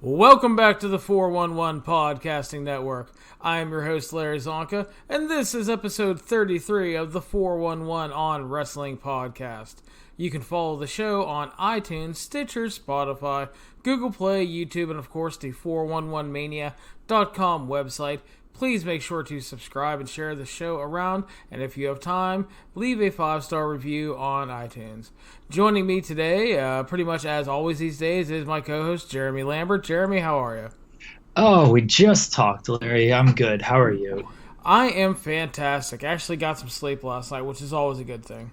Welcome back to the 411 Podcasting Network. I am your host, Larry Csonka, and this is episode 33 of the 411 on Wrestling Podcast. You can follow the show on iTunes, Stitcher, Spotify, Google Play, YouTube, and of course the 411mania.com website. Please make sure to subscribe and share the show around, and if you have time, leave a 5-star review on iTunes. Joining me today, pretty much as always these days, is my co-host, Jeremy Lambert. Jeremy, how are you? Oh, we just talked, Larry. I'm good. How are you? I am fantastic. I actually got some sleep last night, which is always a good thing.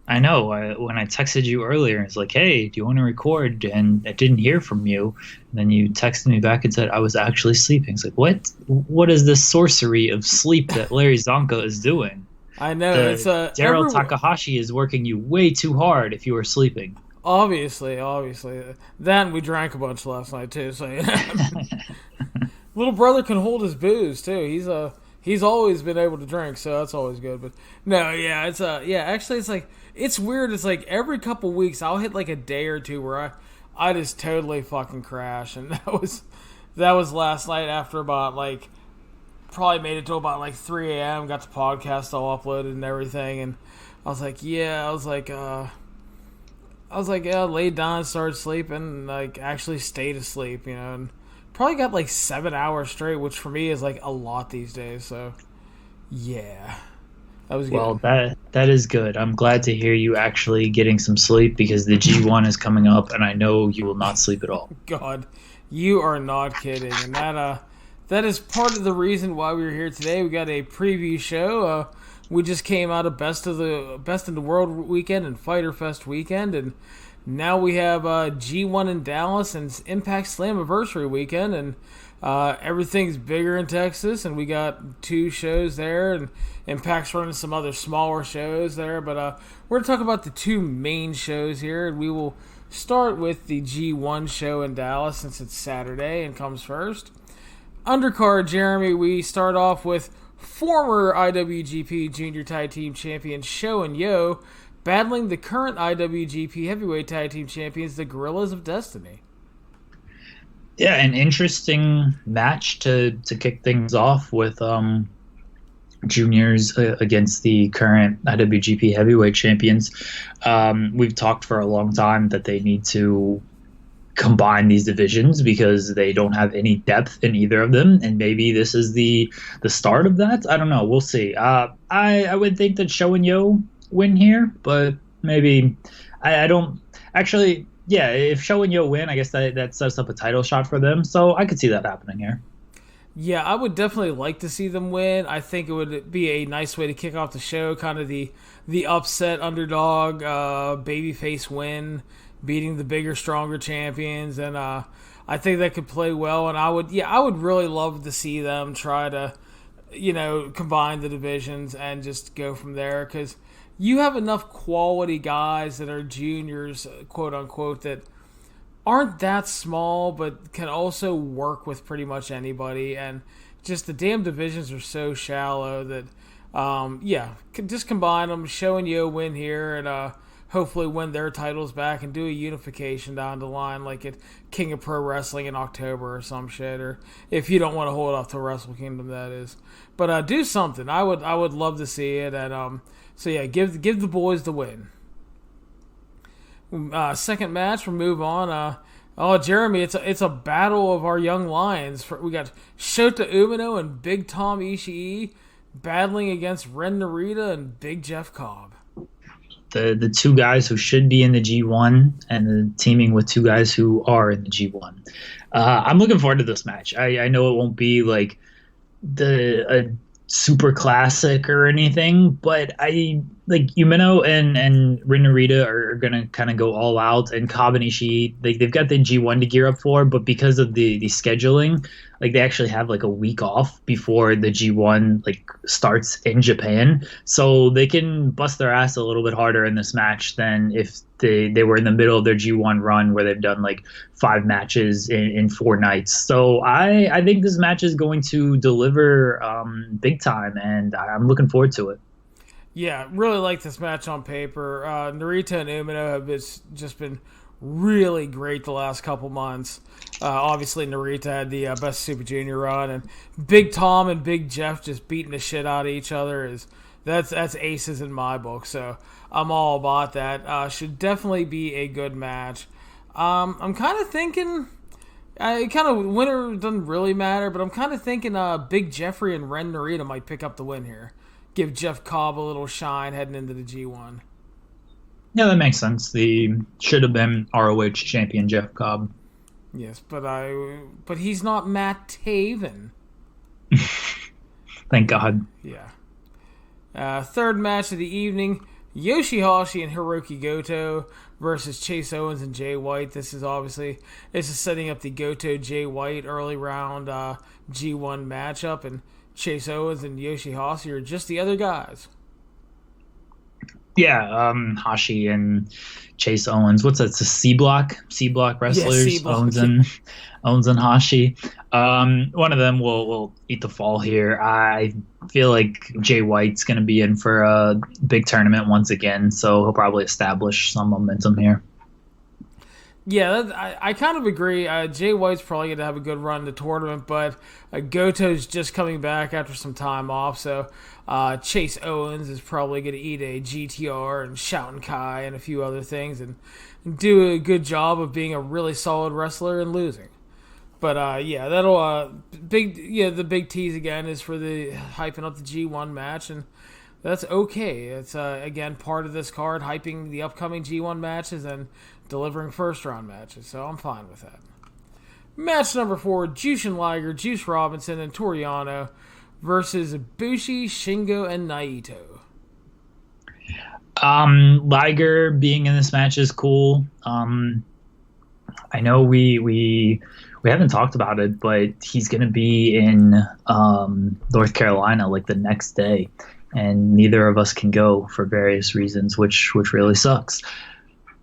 I know. When I texted you earlier, it's like, hey, do you want to record? And I didn't hear from you. And then you texted me back and said I was actually sleeping. It's like, what? What is this sorcery of sleep that Larry Csonka is doing? I know. Daryl Takahashi is working you way too hard if you were sleeping. Obviously. Then we drank a bunch last night, too. So little brother can hold his booze, too. He's always been able to drink, so that's always good. But no, yeah, actually it's like, it's weird. It's like every couple weeks I'll hit like a day or two where I just totally fucking crash. And that was last night after about like, probably made it to about like 3 a.m. Got the podcast all uploaded and everything. And I was like, yeah, laid down and started sleeping and like actually stayed asleep, and probably got like 7 hours straight, which for me is like a lot these days. So yeah. That was good. Well, that is good. I'm glad to hear you actually getting some sleep because the G1 is coming up, and I know you will not sleep at all. God, you are not kidding, and that is part of the reason why we were here today. We got a preview show. We just came out of Best in the World weekend and Fyter Fest weekend, and now we have G1 in Dallas and Impact Slammiversary weekend, and everything's bigger in Texas, and we got 2 shows there, and Impact's running some other smaller shows there, but we're going to talk about the 2 main shows here, and we will start with the G1 show in Dallas since it's Saturday and comes first. Undercard, Jeremy, we start off with former IWGP Junior Tag Team Champion Sho and Yo battling the current IWGP Heavyweight Tag Team Champions, the Guerrillas of Destiny. Yeah, an interesting match to kick things off with juniors against the current IWGP Heavyweight Champions. We've talked for a long time that they need to combine these divisions because they don't have any depth in either of them, and maybe this is the start of that. I don't know. We'll see. I would think that Sho and Yo win here, but maybe I don't actually. Yeah, if Sho and Yo win, I guess that sets up a title shot for them. So I could see that happening here. Yeah, I would definitely like to see them win. I think it would be a nice way to kick off the show, kind of the upset underdog babyface win, beating the bigger, stronger champions, and I think that could play well. And I would really love to see them try to, combine the divisions and just go from there, because you have enough quality guys that are juniors, quote unquote, that aren't that small but can also work with pretty much anybody, and just the damn divisions are so shallow that just combine them. Sho and Yo win here and hopefully win their titles back and do a unification down the line like at King of Pro Wrestling in October or some shit, or if you don't want to hold off to Wrestle Kingdom, that is. But do something. I would love to see it, and so yeah, give the boys the win. Second match, we'll move on. Jeremy, it's a battle of our young lions. We got Shota Umino and Big Tom Ishii battling against Ren Narita and Big Jeff Cobb. The 2 guys who should be in the G1 and teaming with 2 guys who are in the G1. I'm looking forward to this match. I know it won't be like a super classic or anything, but I like Umino and Ren Narita are gonna kind of go all out, and Cobb and Ishii, they've got the G1 to gear up for, but because of the scheduling, like they actually have like a week off before the G1 like starts in Japan, so they can bust their ass a little bit harder in this match than if they were in the middle of their G1 run where they've done like 5 matches in 4 nights. So I think this match is going to deliver big time, and I'm looking forward to it. Yeah, really like this match on paper. Narita and Umino have just been really great the last couple months. Obviously, Narita had the best Super Junior run, and Big Tom and Big Jeff just beating the shit out of each other that's aces in my book. So I'm all about that. Should definitely be a good match. I'm kind of thinking, winner doesn't really matter, but I'm kind of thinking Big Jeffrey and Ren Narita might pick up the win here. Give Jeff Cobb a little shine heading into the G1. Yeah, that makes sense. The should have been ROH champion Jeff Cobb. Yes, but he's not Matt Taven. Thank God. Yeah. Third match of the evening, Yoshihashi and Hiroki Goto versus Chase Owens and Jay White. This is setting up the Goto Jay White early round G1 matchup, and Chase Owens and Yoshihashi are just the other guys. Yeah, Hashi and Chase Owens. What's that? It's a C block wrestlers. Yeah, C-block. Owens and Hashi. One of them will eat the fall here. I feel like Jay White's going to be in for a big tournament once again, so he'll probably establish some momentum here. Yeah, I kind of agree. Jay White's probably going to have a good run in the tournament, but Goto's just coming back after some time off, so Chase Owens is probably going to eat a GTR and Shoutin' Kai and a few other things and do a good job of being a really solid wrestler and losing. But that'll the big tease again is for the hyping up the G1 match, and that's okay. It's again part of this card, hyping the upcoming G1 matches and delivering first round matches, so I'm fine with that. Match number 4, Jushin Liger, Juice Robinson, and Toriano versus Ibushi, Shingo, and Naito. Liger being in this match is cool. I know we haven't talked about it, but he's going to be in North Carolina like the next day, and neither of us can go for various reasons, which really sucks.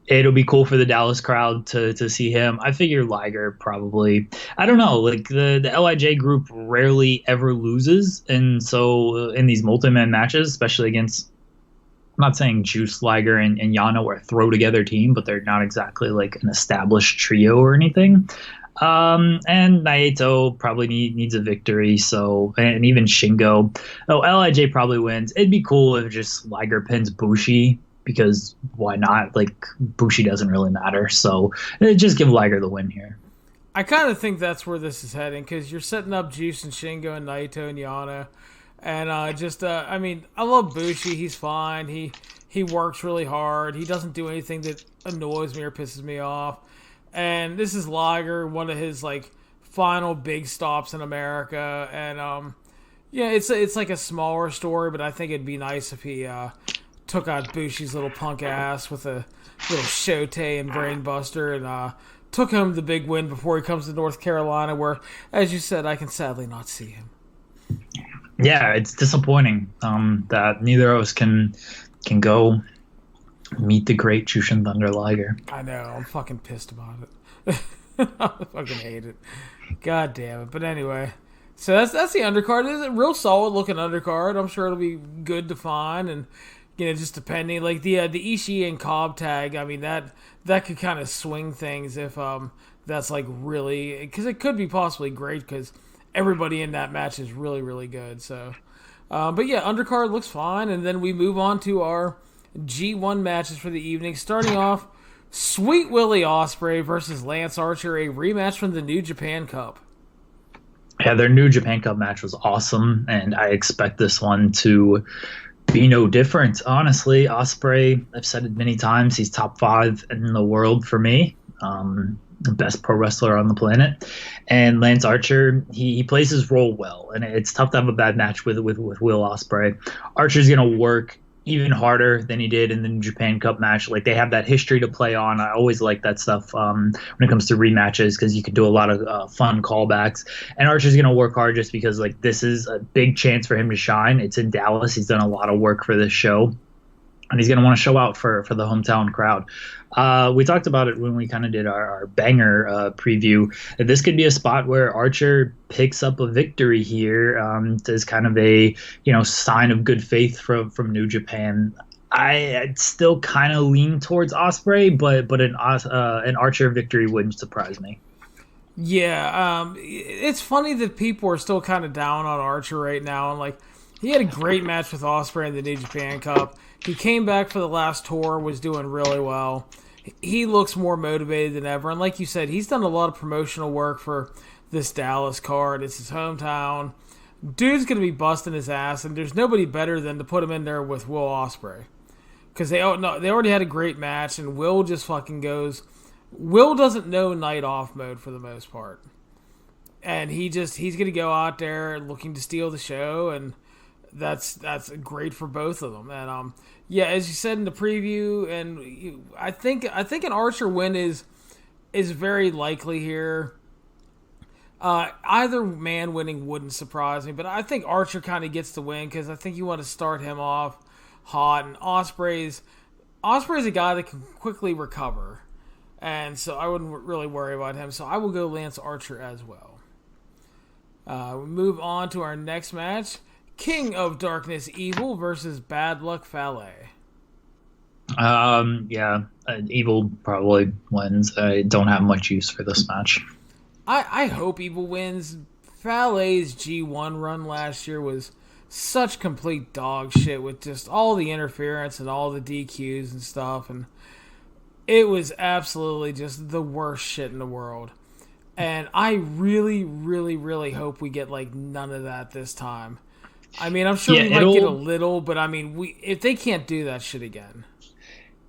It'll be cool for the Dallas crowd to see him. I figure Liger probably, I don't know, like the LIJ group rarely ever loses. And so in these multi-man matches, especially against, I'm not saying Juice, Liger, and Yano are a throw-together team, but they're not exactly like an established trio or anything. And Naito probably needs a victory, so, and even Shingo. Oh, LIJ probably wins. It'd be cool if just Liger pins Bushi, because why not? Like, Bushi doesn't really matter, so just give Liger the win here. I kind of think that's where this is heading, because you're setting up Juice and Shingo and Naito and Yano, and I love Bushi. He's fine. He works really hard. He doesn't do anything that annoys me or pisses me off. And this is Liger, one of his like final big stops in America, and it's like a smaller story, but I think it'd be nice if he took out Bushi's little punk ass with a little Shote and Brainbuster and took home the big win before he comes to North Carolina, where, as you said, I can sadly not see him. Yeah, it's disappointing that neither of us can go meet the great Jushin Thunder Liger. I know, I'm fucking pissed about it. I fucking hate it. God damn it. But anyway, so that's the undercard. It's a real solid looking undercard. I'm sure it'll be good to find, and just depending, like the Ishii and Cobb tag, I mean, that could kind of swing things if that's like really, because it could be possibly great because everybody in that match is really, really good. So, but yeah, undercard looks fine, and then we move on to our G1 matches for the evening. Starting off, Sweet Willie Ospreay versus Lance Archer, a rematch from the New Japan Cup. Yeah, their New Japan Cup match was awesome, and I expect this one to be no different. Honestly, Ospreay, I've said it many times, he's top 5 in the world for me. The best pro wrestler on the planet. And Lance Archer, he plays his role well, and it's tough to have a bad match with Will Ospreay. Archer's going to work even harder than he did in the New Japan Cup match. Like, they have that history to play on. I always like that stuff when it comes to rematches, because you can do a lot of fun callbacks. And Archer's going to work hard just because, like, this is a big chance for him to shine. It's in Dallas. He's done a lot of work for this show, and he's going to want to show out for the hometown crowd. We talked about it when we kind of did our banger preview. This could be a spot where Archer picks up a victory here as kind of a sign of good faith from New Japan. I'd still kind of lean towards Osprey, but an Archer victory wouldn't surprise me. Yeah, it's funny that people are still kind of down on Archer right now. And like, he had a great match with Osprey in the New Japan Cup. He came back for the last tour, was doing really well. He looks more motivated than ever. And like you said, he's done a lot of promotional work for this Dallas card. It's his hometown. Dude's going to be busting his ass, and there's nobody better than to put him in there with Will Ospreay. Because they already had a great match, and Will just fucking goes. Will doesn't know night off mode for the most part. And he's going to go out there looking to steal the show, and that's great for both of them. And yeah, as you said in the preview, and I think an Archer win is very likely here. Either man winning wouldn't surprise me, but I think Archer kind of gets the win because I think you want to start him off hot, and Osprey's a guy that can quickly recover, and so I wouldn't really worry about him. So I will go Lance Archer as well. We move on to our next match: King of Darkness Evil versus Bad Luck Fale. Yeah, Evil probably wins. I don't have much use for this match. I hope Evil wins. Fale's G1 run last year was such complete dog shit with just all the interference and all the DQs and stuff, and it was absolutely just the worst shit in the world. And I really, really, really hope we get like none of that this time. I mean, I'm sure we might get a little, but I mean, if they can't do that shit again,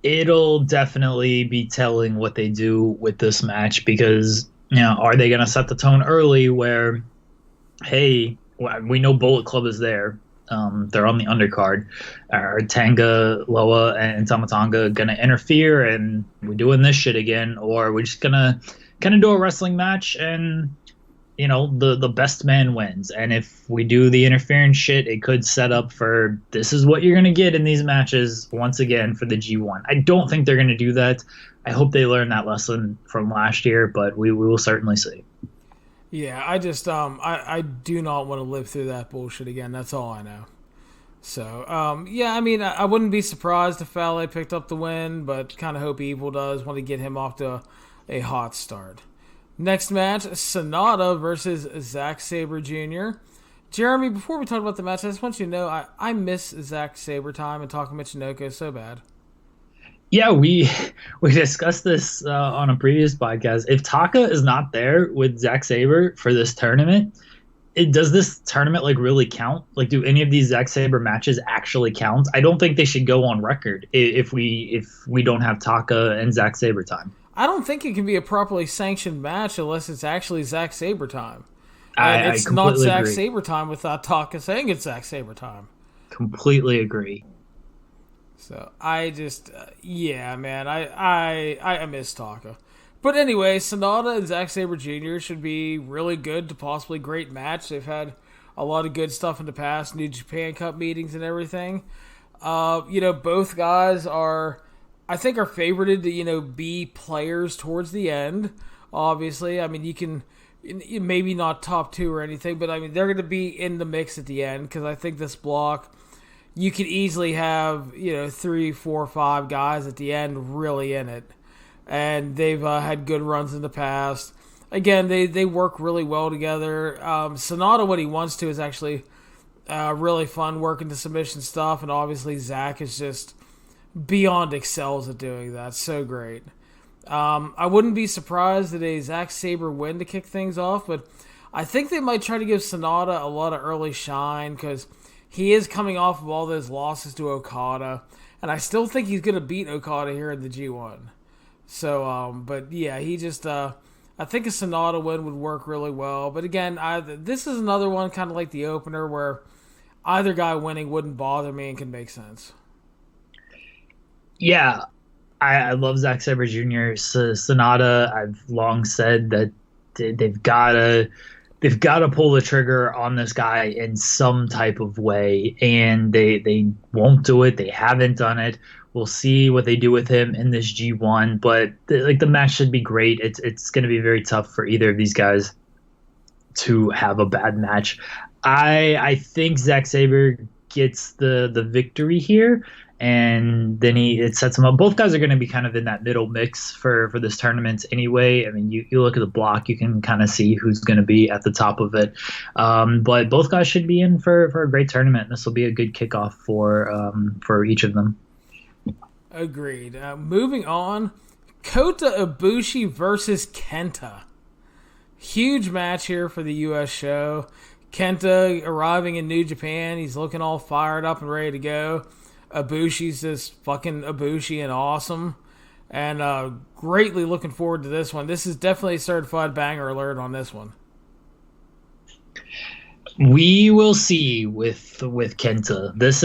it'll definitely be telling what they do with this match because. Are they going to set the tone early where, hey, we know Bullet Club is there. They're on the undercard. Are Tanga, Loa, and Tamatanga going to interfere and we're doing this shit again? Or are we just going to kind of do a wrestling match and, the best man wins? And if we do the interference shit, it could set up for this is what you're going to get in these matches once again for the G1. I don't think they're going to do that. I hope they learn that lesson from last year, but we will certainly see. Yeah, I just I do not want to live through that bullshit again. That's all I know. So, yeah, I mean, I wouldn't be surprised if Fale picked up the win, but kind of hope Evil does. Want to get him off to a hot start. Next match, Sonata versus Zack Sabre Jr. Jeremy, before we talk about the match, I just want you to know I miss Zack Sabre time and talking Michinoko so bad. Yeah, we discussed this on a previous podcast. If Taka is not there with Zack Sabre for this tournament, does this tournament really count? Do any of these Zack Sabre matches actually count? I don't think they should go on record if we don't have Taka and Zack Sabre time. I don't think it can be a properly sanctioned match unless it's actually Zack Sabre time. It's not Zack Sabre time without Taka saying it's Zack Sabre time. Completely agree. So I just, yeah, man, I miss Taka. But anyway, Sonata and Zack Sabre Jr. should be really good to possibly great match. They've had a lot of good stuff in the past, New Japan Cup meetings and everything. Both guys are favorited to, be players towards the end, obviously. I mean, you can, maybe not top two or anything, but I mean, they're going to be in the mix at the end because I think this block, you could easily have, 3, 4, 5 guys at the end really in it. And they've had good runs in the past. Again, they work really well together. Sonata, when he wants to, is actually really fun working the submission stuff. And obviously, Zach is just beyond excels at doing that. So great. I wouldn't be surprised that a Zack Sabre win to kick things off. But I think they might try to give Sonata a lot of early shine because he is coming off of all those losses to Okada, and I still think he's going to beat Okada here in the G1. So, but yeah, he just, I think a Sonata win would work really well. But again, this is another one kind of like the opener where either guy winning wouldn't bother me and can make sense. Yeah, I love Zack Sabre Jr. Sonata, I've long said that they've got to pull the trigger on this guy in some type of way, and they won't do it. They haven't done it. We'll see what they do with him in this G1, but the match should be great. It's going to be very tough for either of these guys to have a bad match. I think Zack Sabre gets the victory here, and then it sets him up. Both guys are going to be kind of in that middle mix for this tournament anyway. I mean, you look at the block, you can kind of see who's going to be at the top of it. But both guys should be in for a great tournament. This will be a good kickoff for each of them. Agreed. Moving on, Kota Ibushi versus Kenta. Huge match here for the U.S. show. Kenta arriving in New Japan. He's looking all fired up and ready to go. Ibushi's just fucking Ibushi and awesome. And greatly looking forward to this one. This is definitely a certified banger alert on this one. We will see with Kenta. This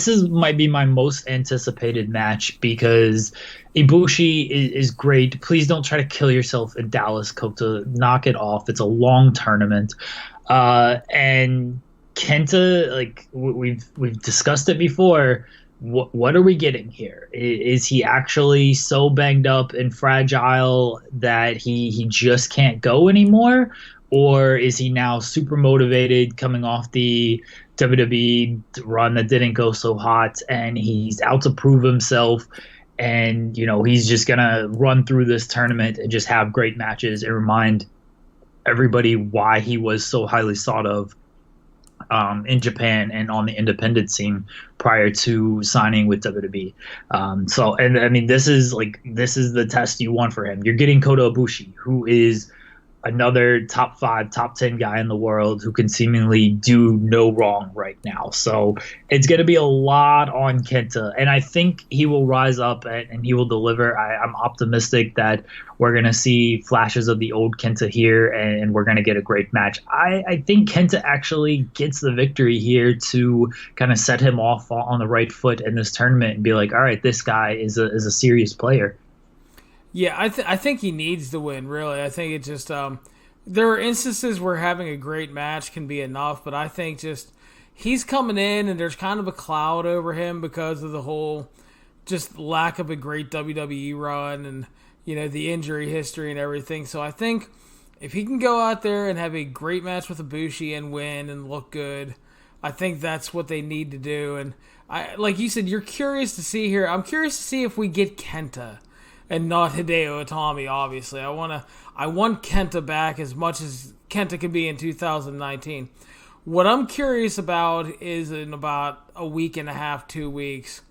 is might be my most anticipated match because Ibushi is great. Please don't try to kill yourself in Dallas, Kota. Knock it off. It's a long tournament. And Kenta, like we've discussed it before. What are we getting here? Is he actually so banged up and fragile that he just can't go anymore? Or is he now super motivated coming off the WWE run that didn't go so hot and he's out to prove himself and, he's just going to run through this tournament and just have great matches and remind everybody why he was so highly thought of in Japan and on the independent scene prior to signing with WWE. This is the test you want for him. You're getting Kota Ibushi, who is another top 5, top 10 guy in the world who can seemingly do no wrong right now. So it's going to be a lot on Kenta, and I think he will rise up and he will deliver. I'm optimistic that we're going to see flashes of the old Kenta here, and we're going to get a great match. I think Kenta actually gets the victory here to kind of set him off on the right foot in this tournament and be like, all right, this guy is a serious player. Yeah, I think he needs to win, really. I think it just there are instances where having a great match can be enough, but I think just he's coming in and there's kind of a cloud over him because of the whole just lack of a great WWE run and, the injury history and everything. So I think if he can go out there and have a great match with Ibushi and win and look good, I think that's what they need to do. And like you said, you're curious to see here. I'm curious to see if we get Kenta and not Hideo Itami, obviously. I want Kenta back as much as Kenta could be in 2019. What I'm curious about is in about a week and a half, 2 weeks,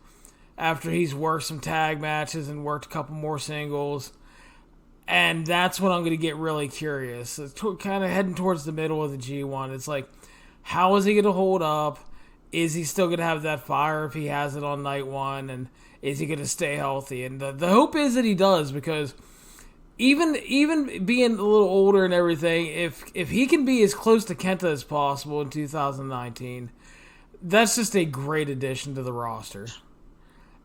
after he's worked some tag matches and worked a couple more singles, and that's when I'm going to get really curious. It's kind of heading towards the middle of the G1. It's like, how is he going to hold up? Is he still going to have that fire if he has it on night one? And is he going to stay healthy? And the hope is that he does, because even being a little older and everything, if he can be as close to Kenta as possible in 2019, that's just a great addition to the roster.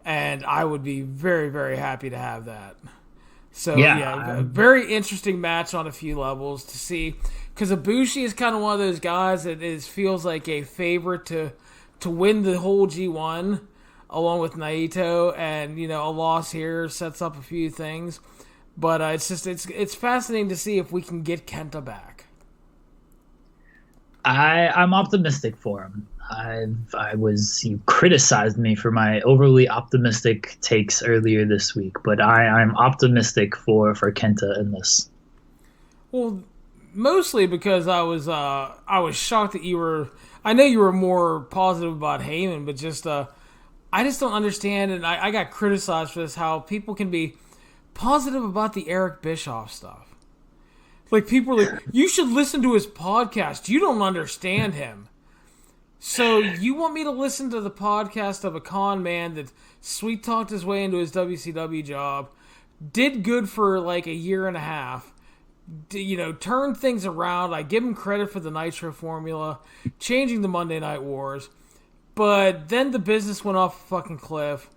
And I would be very, very happy to have that. So, a very interesting match on a few levels to see. Because Ibushi is kind of one of those guys that feels like a favorite to win the whole G1 along with Naito, and a loss here sets up a few things, but it's fascinating to see if we can get Kenta back. I'm optimistic for him. You criticized me for my overly optimistic takes earlier this week, but I'm optimistic for Kenta in this. Well, mostly because I was shocked that you were. I know you were more positive about Heyman, but just I just don't understand, and I got criticized for this, how people can be positive about the Eric Bischoff stuff. Like, people are like, you should listen to his podcast. You don't understand him. So you want me to listen to the podcast of a con man that sweet-talked his way into his WCW job, did good for like a year and a half, turned things around. I give him credit for the Nitro formula, changing the Monday Night Wars. But then the business went off a fucking cliff.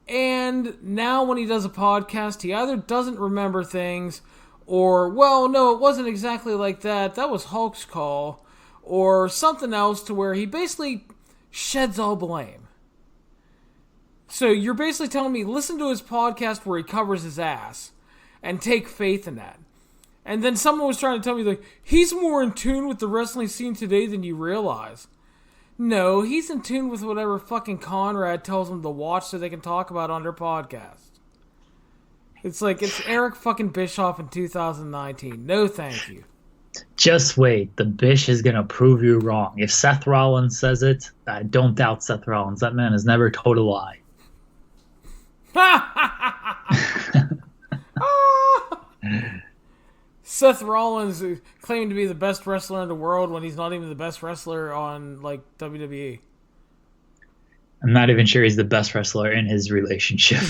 And now when he does a podcast, he either doesn't remember things, or, well, no, it wasn't exactly like that. That was Hulk's call. Or something else, to where he basically sheds all blame. So you're basically telling me, listen to his podcast where he covers his ass and take faith in that. And then someone was trying to tell me, like, he's more in tune with the wrestling scene today than you realize. No, he's in tune with whatever fucking Conrad tells him to watch so they can talk about on their podcast. It's like, it's Eric fucking Bischoff in 2019. No, thank you. Just wait. The Bish is going to prove you wrong. If Seth Rollins says it, I don't doubt Seth Rollins. That man has never told a lie. Seth Rollins claiming to be the best wrestler in the world when he's not even the best wrestler on, like, WWE. I'm not even sure he's the best wrestler in his relationship.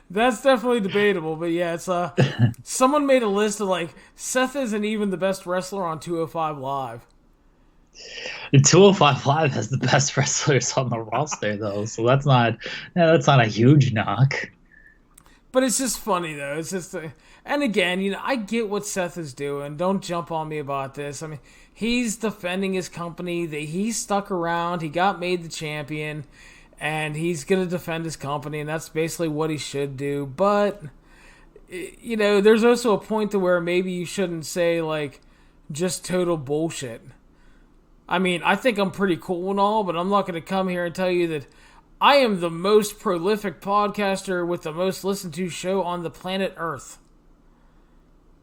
That's definitely debatable, but yeah, it's someone made a list of, like, Seth isn't even the best wrestler on 205 Live. The 205 Live has the best wrestlers on the roster, though, so that's not a huge knock. But it's just funny, though. It's just, and again, I get what Seth is doing. Don't jump on me about this. I mean, he's defending his company. He stuck around. He got made the champion, and he's going to defend his company, and that's basically what he should do. But, there's also a point to where maybe you shouldn't say, like, just total bullshit. I mean, I think I'm pretty cool and all, but I'm not going to come here and tell you that I am the most prolific podcaster with the most listened to show on the planet Earth.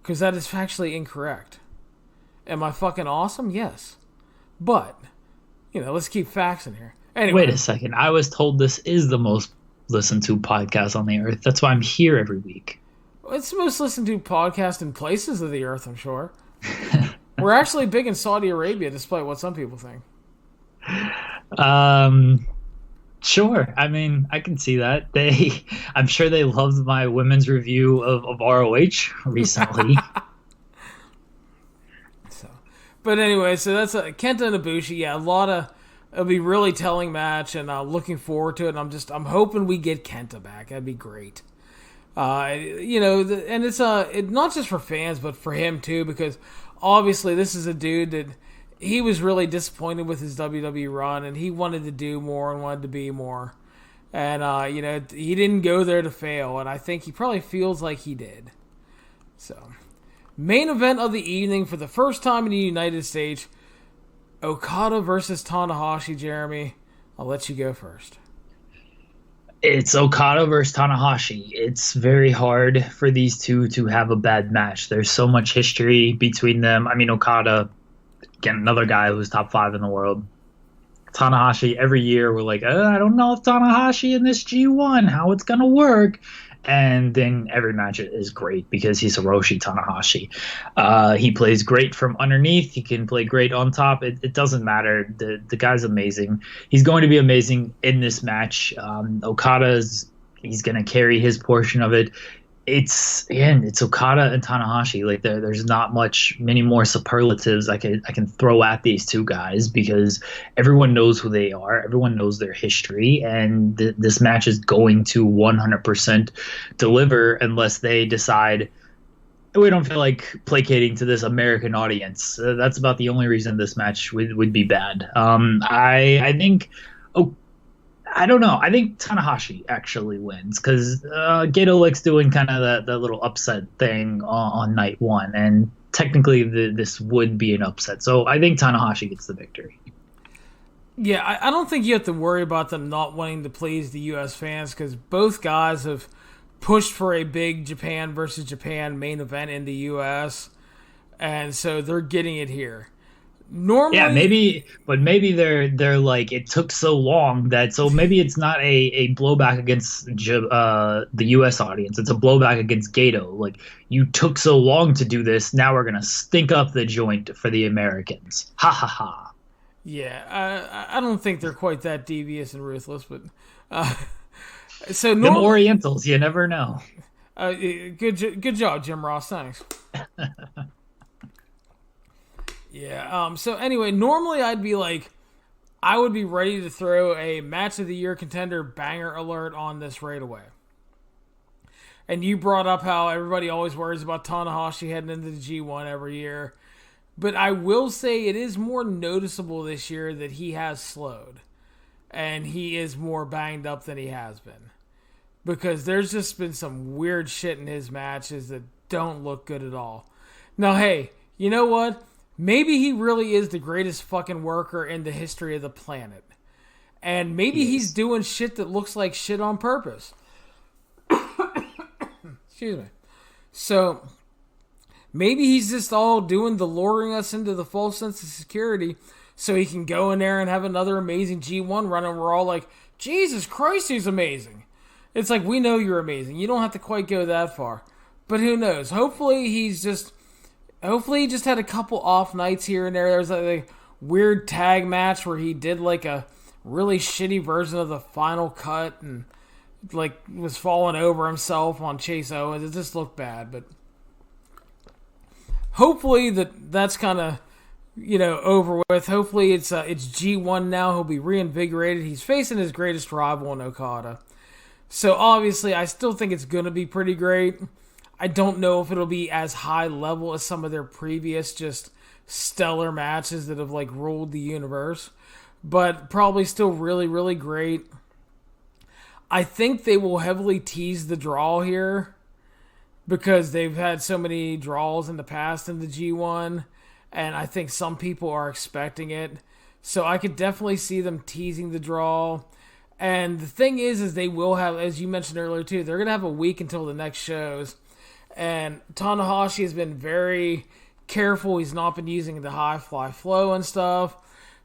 Because that is factually incorrect. Am I fucking awesome? Yes. But, let's keep facts in here. Anyway. Wait a second. I was told this is the most listened to podcast on the Earth. That's why I'm here every week. It's the most listened to podcast in places of the Earth, I'm sure. We're actually big in Saudi Arabia, despite what some people think. Sure. I mean, I can see that. I'm sure they loved my women's review of ROH recently. But anyway, so that's Kenta and Ibushi. Yeah, it'll be really telling match, and looking forward to it. And I'm hoping we get Kenta back. That'd be great. And it's not just for fans, but for him too, because obviously this is a dude that he was really disappointed with his WWE run, and he wanted to do more and wanted to be more. And, he didn't go there to fail, and I think he probably feels like he did. So, main event of the evening for the first time in the United States, Okada versus Tanahashi. Jeremy, I'll let you go first. It's Okada versus Tanahashi. It's very hard for these two to have a bad match. There's so much history between them. I mean, Okada, again, another guy who's top 5 in the world. Tanahashi, every year we're like, I don't know if Tanahashi in this G1, how it's going to work. And then every match is great because he's Hiroshi Tanahashi. He plays great from underneath. He can play great on top. It doesn't matter. The guy's amazing. He's going to be amazing in this match. He's going to carry his portion of it. It's Okada and Tanahashi. Like there's not many more superlatives I can throw at these two guys because everyone knows who they are. Everyone knows their history, and this match is going to 100% deliver unless they decide we don't feel like placating to this American audience. That's about the only reason this match would be bad. I think. I don't know. I think Tanahashi actually wins because Gato likes doing kind of that little upset thing on night one, and technically this would be an upset. So I think Tanahashi gets the victory. Yeah, I don't think you have to worry about them not wanting to please the U.S. fans because both guys have pushed for a big Japan versus Japan main event in the U.S., and so they're getting it here. Normally, yeah, maybe they're like it took so long so maybe it's not a blowback against the U.S. audience. It's a blowback against Gato. Like you took so long to do this, now we're gonna stink up the joint for the Americans. Ha ha ha. Yeah, I don't think they're quite that devious and ruthless, but so them Orientals, you never know. Good job, Jim Ross. Thanks. Yeah, so anyway, normally I would be ready to throw a match of the year contender banger alert on this right away. And you brought up how everybody always worries about Tanahashi heading into the G1 every year. But I will say it is more noticeable this year that he has slowed. And he is more banged up than he has been. Because there's just been some weird shit in his matches that don't look good at all. Now, hey, you know what? maybe he really is the greatest fucking worker in the history of the planet. And maybe he's doing shit that looks like shit on purpose. Excuse me. So, maybe he's just all doing the luring us into the false sense of security so he can go in there and have another amazing G1 run, and we're all like, Jesus Christ, he's amazing. It's like, we know you're amazing. You don't have to quite go that far. But who knows? Hopefully he just had a couple off nights here and there. There was a weird tag match where he did like a really shitty version of the Final Cut and like was falling over himself on Chase Owens. It just looked bad, but hopefully that's kind of, over with. Hopefully it's G1 now. He'll be reinvigorated. He's facing his greatest rival in Okada. So obviously I still think it's going to be pretty great. I don't know if it'll be as high level as some of their previous just stellar matches that have like ruled the universe, but probably still really, really great. I think they will heavily tease the draw here because they've had so many draws in the past in the G1, and I think some people are expecting it. So I could definitely see them teasing the draw. And the thing is they will have, as you mentioned earlier too, they're going to have a week until the next shows. And Tanahashi has been very careful. He's not been using the high fly flow and stuff.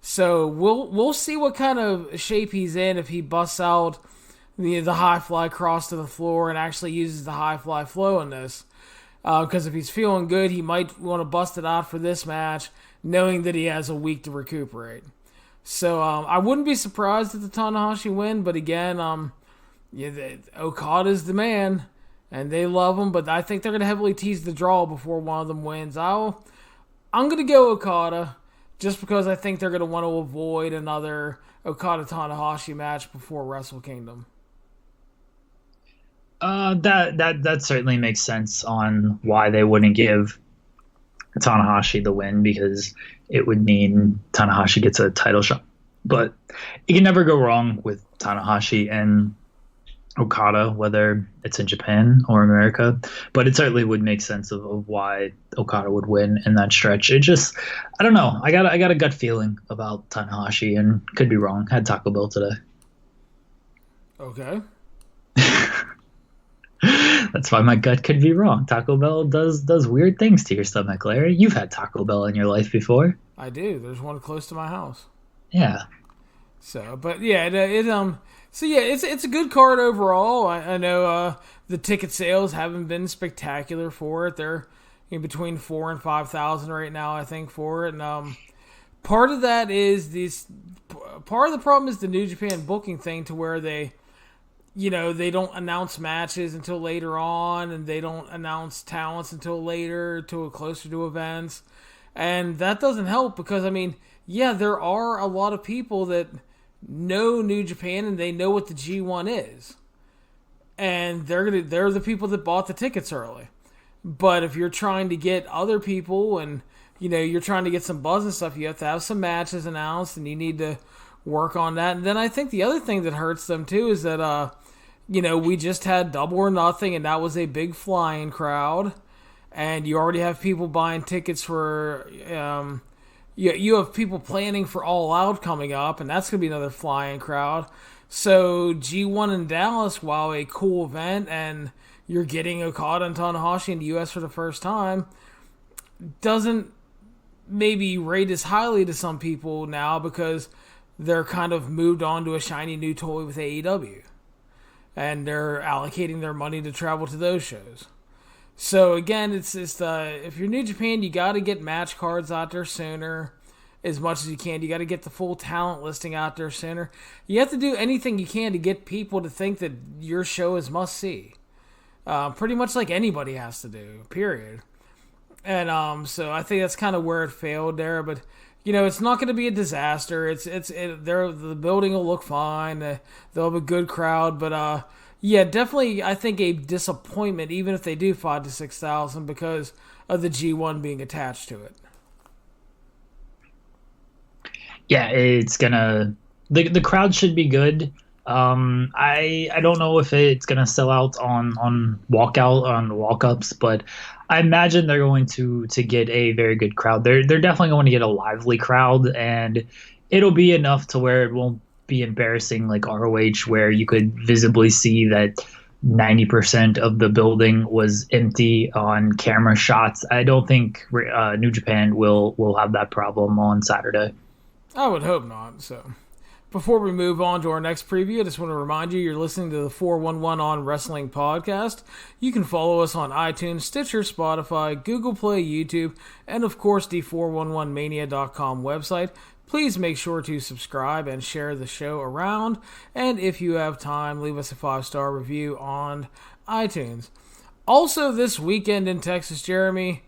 So we'll see what kind of shape he's in if he busts out the high fly cross to the floor and actually uses the high fly flow in this. Because if he's feeling good, he might want to bust it out for this match, knowing that he has a week to recuperate. So I wouldn't be surprised at the Tanahashi win, but again, Okada's the man. And they love him, but I think they're going to heavily tease the draw before one of them wins. I'm going to go Okada, just because I think they're going to want to avoid another Okada-Tanahashi match before Wrestle Kingdom. That certainly makes sense on why they wouldn't give Tanahashi the win, because it would mean Tanahashi gets a title shot. But you can never go wrong with Tanahashi and Okada, whether it's in Japan or America, but it certainly would make sense of why Okada would win in that stretch. It just, I don't know. I got a gut feeling about Tanahashi, and could be wrong. Had Taco Bell today. Okay. That's why my gut could be wrong. Taco Bell does weird things to your stomach, Larry. You've had Taco Bell in your life before. I do. There's one close to my house. Yeah. So, but yeah, it's a good card overall. I know the ticket sales haven't been spectacular for it. They're in between 4,000 and 5,000 right now, I think, for it. And part of that is part of the problem is the New Japan booking thing, to where they don't announce matches until later on, and they don't announce talents until later, closer to events. And that doesn't help because, there are a lot of people that know New Japan and they know what the G1 is. And they're the people that bought the tickets early. But if you're trying to get other people and, you're trying to get some buzz and stuff, you have to have some matches announced and you need to work on that. And then I think the other thing that hurts them too is that, we just had Double or Nothing, and that was a big flying crowd. And you already have people buying tickets for, you have people planning for All Out coming up, and that's going to be another flying crowd. So G1 in Dallas, while a cool event, and you're getting Okada and Tanahashi in the U.S. for the first time, doesn't maybe rate as highly to some people now because they're kind of moved on to a shiny new toy with AEW. And they're allocating their money to travel to those shows. So again, it's just, if you're New Japan, you got to get match cards out there sooner as much as you can. You got to get the full talent listing out there sooner. You have to do anything you can to get people to think that your show is must-see. Pretty much like anybody has to do, period. And so I think that's kind of where it failed there. But, it's not going to be a disaster. The building will look fine. They'll have a good crowd. But, yeah, definitely, I think a disappointment, even if they do 5,000 to 6,000, because of the G1 being attached to it. Yeah, it's gonna. The crowd should be good. I don't know if it's gonna sell out on walk-ups, but I imagine they're going to get a very good crowd. They're definitely going to get a lively crowd, and it'll be enough to where it won't be embarrassing like ROH, where you could visibly see that 90% of the building was empty on camera shots. I don't think New Japan will have that problem on Saturday. I would hope not. So, before we move on to our next preview, I just want to remind you you're listening to the 411 on Wrestling podcast. You can follow us on iTunes, Stitcher, Spotify, Google Play, YouTube, and of course the 411mania.com website. Please make sure to subscribe and share the show around. And if you have time, leave us a 5-star review on iTunes. Also this weekend in Texas, Jeremy,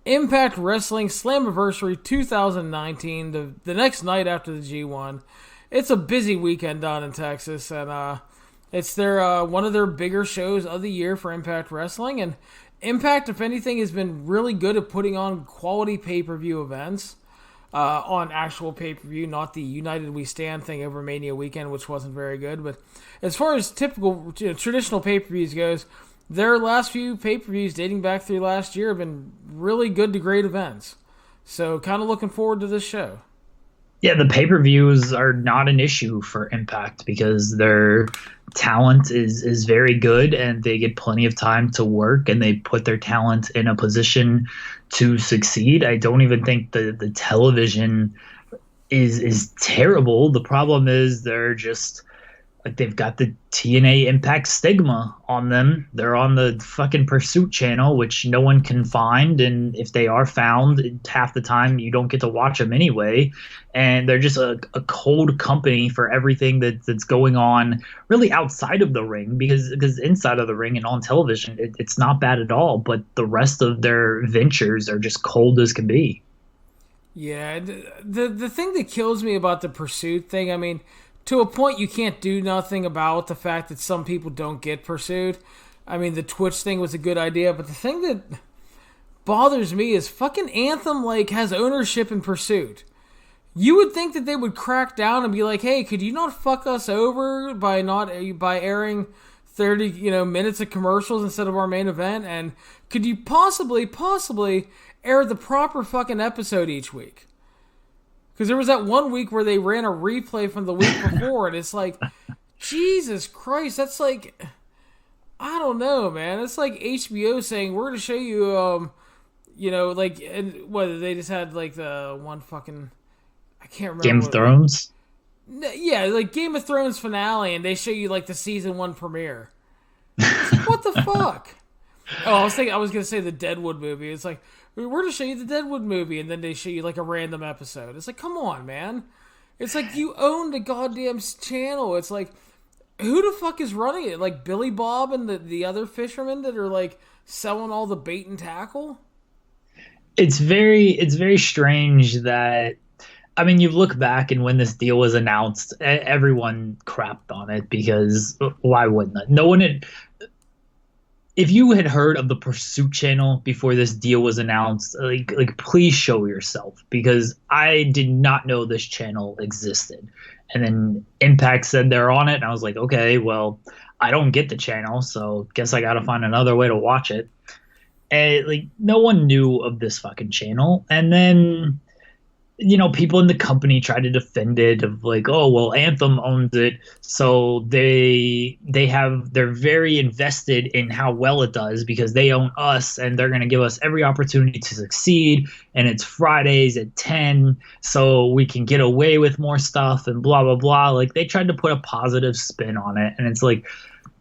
Impact Wrestling Slammiversary 2019, the next night after the G1. It's a busy weekend down in Texas, and it's their one of their bigger shows of the year for Impact Wrestling. And Impact, if anything, has been really good at putting on quality pay-per-view events on actual pay-per-view, not the United We Stand thing over Mania weekend, which wasn't very good. But as far as typical traditional pay-per-views goes, their last few pay-per-views dating back through last year have been really good to great events. So kind of looking forward to this show. Yeah, the pay-per-views are not an issue for Impact because their talent is very good and they get plenty of time to work and they put their talent in a position to succeed. I don't even think the television is terrible. The problem is they're just like they've got the TNA Impact stigma on them. They're on the fucking Pursuit channel, which no one can find. And if they are found, half the time you don't get to watch them anyway. And they're just a cold company for everything that's going on really outside of the ring, because inside of the ring and on television, it's not bad at all. But the rest of their ventures are just cold as can be. Yeah, the thing that kills me about the Pursuit thing, I mean, to a point, you can't do nothing about the fact that some people don't get pursued. I mean, the Twitch thing was a good idea, but the thing that bothers me is fucking Anthem, like, has ownership in Pursuit. You would think that they would crack down and be like, hey, could you not fuck us over by airing 30, minutes of commercials instead of our main event? And could you possibly air the proper fucking episode each week? Because there was that one week where they ran a replay from the week before, and it's like, Jesus Christ, that's like, I don't know, man. It's like HBO saying, we're going to show you, and whether they just had, like, the one fucking, I can't remember. Game of Thrones? Yeah, like Game of Thrones finale, and they show you, like, the season 1 premiere. It's like, what the fuck? Oh, I was going to say the Deadwood movie. It's like, we're to show you the Deadwood movie, and then they show you like a random episode. It's like, come on, man. It's like you own the goddamn channel. It's like, who the fuck is running it? Like Billy Bob and the other fishermen that are like selling all the bait and tackle? It's very strange that, I mean, you look back and when this deal was announced, everyone crapped on it because why wouldn't it? No one had. If you had heard of the Pursuit channel before this deal was announced, like please show yourself, because I did not know this channel existed. And then Impact said they're on it, and I was like, okay, well, I don't get the channel, so guess I got to find another way to watch it. And like no one knew of this fucking channel, and then people in the company try to defend it of like, oh, well, Anthem owns it, so they're very invested in how well it does because they own us and they're going to give us every opportunity to succeed, and it's Fridays at 10 so we can get away with more stuff and blah, blah, blah. Like they tried to put a positive spin on it, and it's like,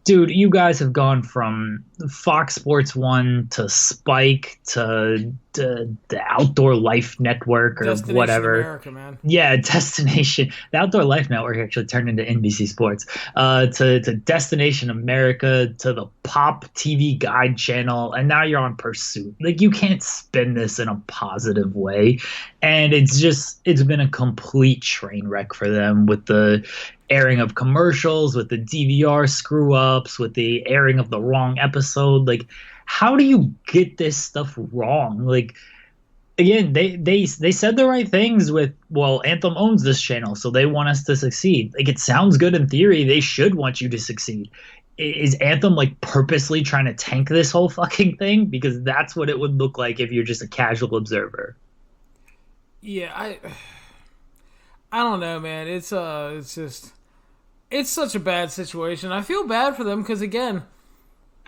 dude, you guys have gone from Fox Sports 1 to Spike to the Outdoor Life Network or Destination whatever. America, man. Yeah, Destination. The Outdoor Life Network actually turned into NBC Sports. To Destination America, to the Pop TV Guide channel, and now you're on Pursuit. Like, you can't spin this in a positive way. And it's been a complete train wreck for them with the airing of commercials, with the DVR screw ups, with the airing of the wrong episode. Like, how do you get this stuff wrong? Like, again, they said the right things with, well, Anthem owns this channel, so they want us to succeed. Like, it sounds good in theory. They should want you to succeed. Is Anthem like purposely trying to tank this whole fucking thing? Because that's what it would look like if you're just a casual observer. Yeah, I don't know, man. It's just it's such a bad situation. I feel bad for them because again,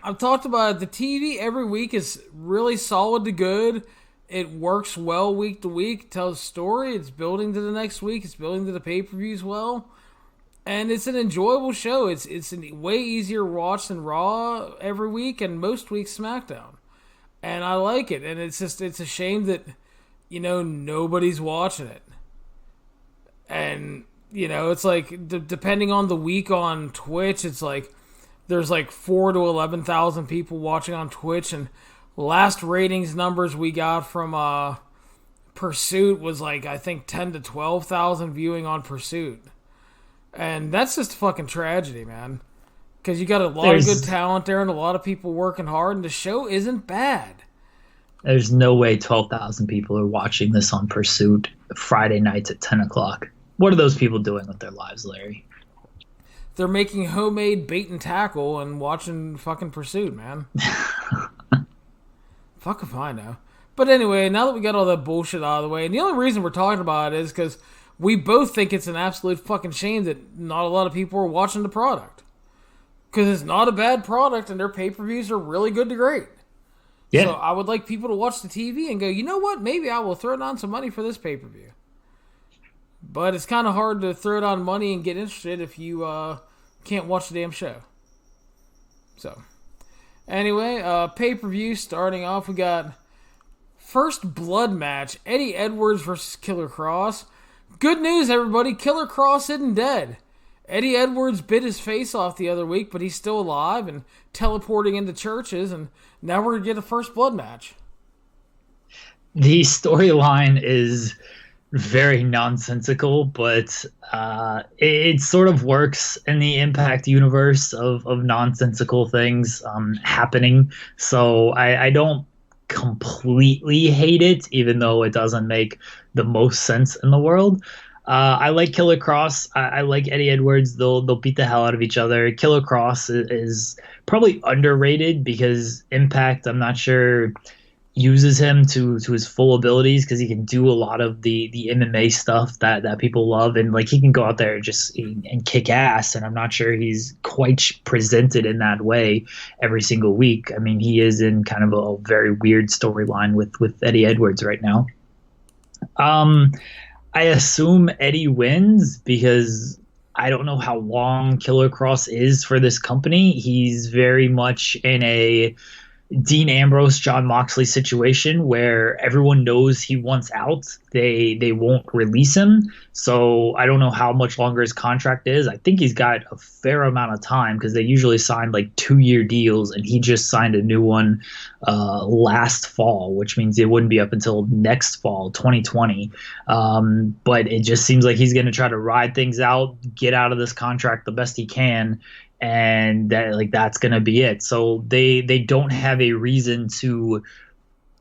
I've talked about it. The TV every week is really solid to good. It works well week to week, tells a story, it's building to the next week, it's building to the pay-per-views well. And it's an enjoyable show. It's a way easier watch than Raw every week and most weeks SmackDown. And I like it. And it's a shame that, nobody's watching it. And, it's like, depending on the week on Twitch, it's like, there's like 4 to 11,000 people watching on Twitch. And last ratings numbers we got from Pursuit was like, I think 10 to 12,000 viewing on Pursuit. And that's just a fucking tragedy, man. Because you got a lot of good talent there and a lot of people working hard, and the show isn't bad. There's no way 12,000 people are watching this on Pursuit Friday nights at 10 o'clock. What are those people doing with their lives, Larry? They're making homemade bait and tackle and watching fucking Pursuit, man. Fuck if I know. But anyway, now that we got all that bullshit out of the way, and the only reason we're talking about it is because we both think it's an absolute fucking shame that not a lot of people are watching the product. Because it's not a bad product and their pay-per-views are really good to great. Yeah. So I would like people to watch the TV and go, you know what? Maybe I will throw down some money for this pay-per-view. But it's kind of hard to throw down money and get interested if you can't watch the damn show. So, anyway, pay-per-view starting off. We got first blood match. Eddie Edwards versus Killer Kross. Good news, everybody. Killer Kross isn't dead. Eddie Edwards bit his face off the other week, but he's still alive and teleporting into churches, and now we're going to get a first blood match. The storyline is very nonsensical, but it sort of works in the Impact universe of nonsensical things happening. So I don't completely hate it, even though it doesn't make the most sense in the world. I like Killer Kross. I like Eddie Edwards. They'll beat the hell out of each other. Killer Kross is probably underrated because Impact, I'm not sure, uses him to his full abilities because he can do a lot of the MMA stuff that people love, and like he can go out there and kick ass, and I'm not sure he's quite presented in that way every single week. I mean, he is in kind of a very weird storyline with Eddie Edwards right now. I assume Eddie wins because I don't know how long Killer Kross is for this company. He's very much in a Dean Ambrose, Jon Moxley situation where everyone knows he wants out. They won't release him. So I don't know how much longer his contract is. I think he's got a fair amount of time because they usually sign like 2-year deals, and he just signed a new one last fall, which means it wouldn't be up until next fall, 2020. But it just seems like he's going to try to ride things out, get out of this contract the best he can, and that's going to be it. So they don't have a reason to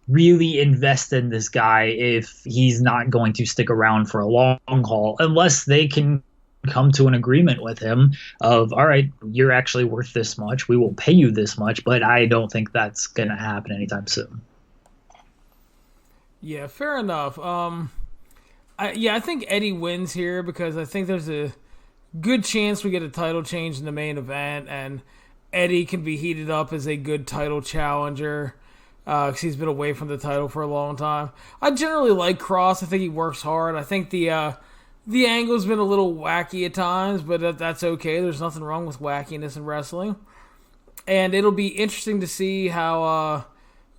really invest in this guy if he's not going to stick around for a long haul, unless they can come to an agreement with him of, all right, you're actually worth this much, we will pay you this much. But I don't think that's going to happen anytime soon. Yeah, fair enough. I think Eddie wins here because I think there's a good chance we get a title change in the main event, and Eddie can be heated up as a good title challenger because he's been away from the title for a long time. I generally like Kross. I think he works hard. I think the angle's been a little wacky at times, but that's okay. There's nothing wrong with wackiness in wrestling. And it'll be interesting to see how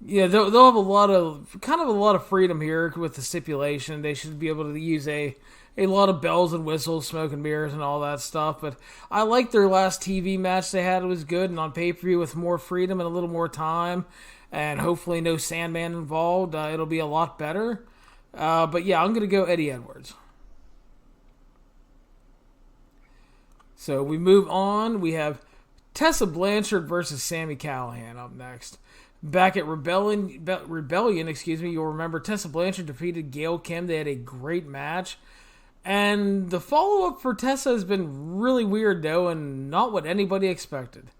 they'll have a lot of freedom here with the stipulation. They should be able to use a lot of bells and whistles, smoke and mirrors, and all that stuff. But I like their last TV match they had. It was good, and on pay-per-view with more freedom and a little more time, and hopefully no Sandman involved, it'll be a lot better. But yeah, I'm going to go Eddie Edwards. So we move on. We have Tessa Blanchard versus Sami Callihan up next. Back at Rebellion, you'll remember Tessa Blanchard defeated Gail Kim. They had a great match. And the follow-up for Tessa has been really weird, though, and not what anybody expected.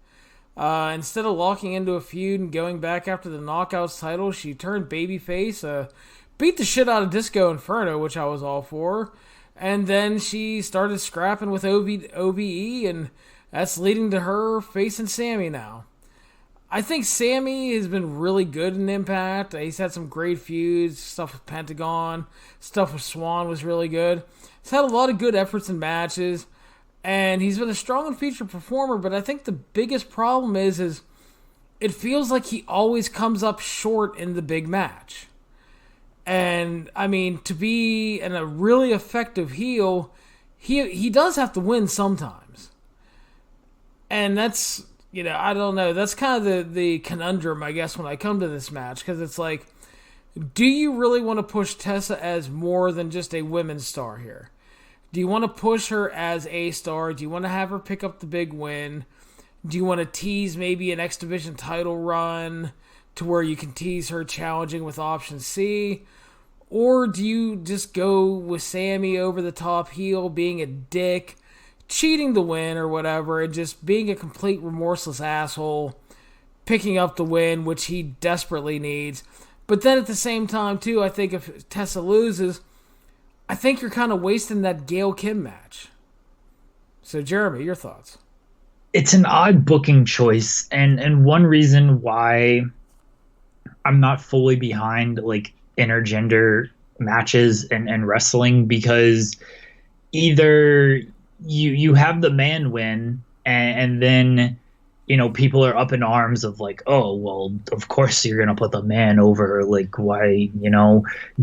Instead of locking into a feud and going back after the Knockouts title, she turned babyface, beat the shit out of Disco Inferno, which I was all for, and then she started scrapping with OVE, and that's leading to her facing Sammy now. I think Sammy has been really good in Impact. He's had some great feuds, stuff with Pentagon, stuff with Swan was really good. He's had a lot of good efforts and matches, and he's been a strong and featured performer, but I think the biggest problem is it feels like he always comes up short in the big match. And, I mean, to be a really effective heel, he does have to win sometimes. And that's, I don't know. That's kind of the conundrum, I guess, when I come to this match. Because it's like, do you really want to push Tessa as more than just a women's star here? Do you want to push her as a star? Do you want to have her pick up the big win? Do you want to tease maybe an X Division title run to where you can tease her challenging with Option C? Or do you just go with Sammy over the top heel, being a dick, cheating to win or whatever, and just being a complete remorseless asshole, picking up the win, which he desperately needs? But then at the same time, too, I think if Tessa loses, I think you're kind of wasting that Gail Kim match. So, Jeremy, your thoughts? It's an odd booking choice, and one reason why I'm not fully behind like intergender matches and wrestling, because either you have the man win and then people are up in arms of like, oh, well, of course you're going to put the man over. Like, why,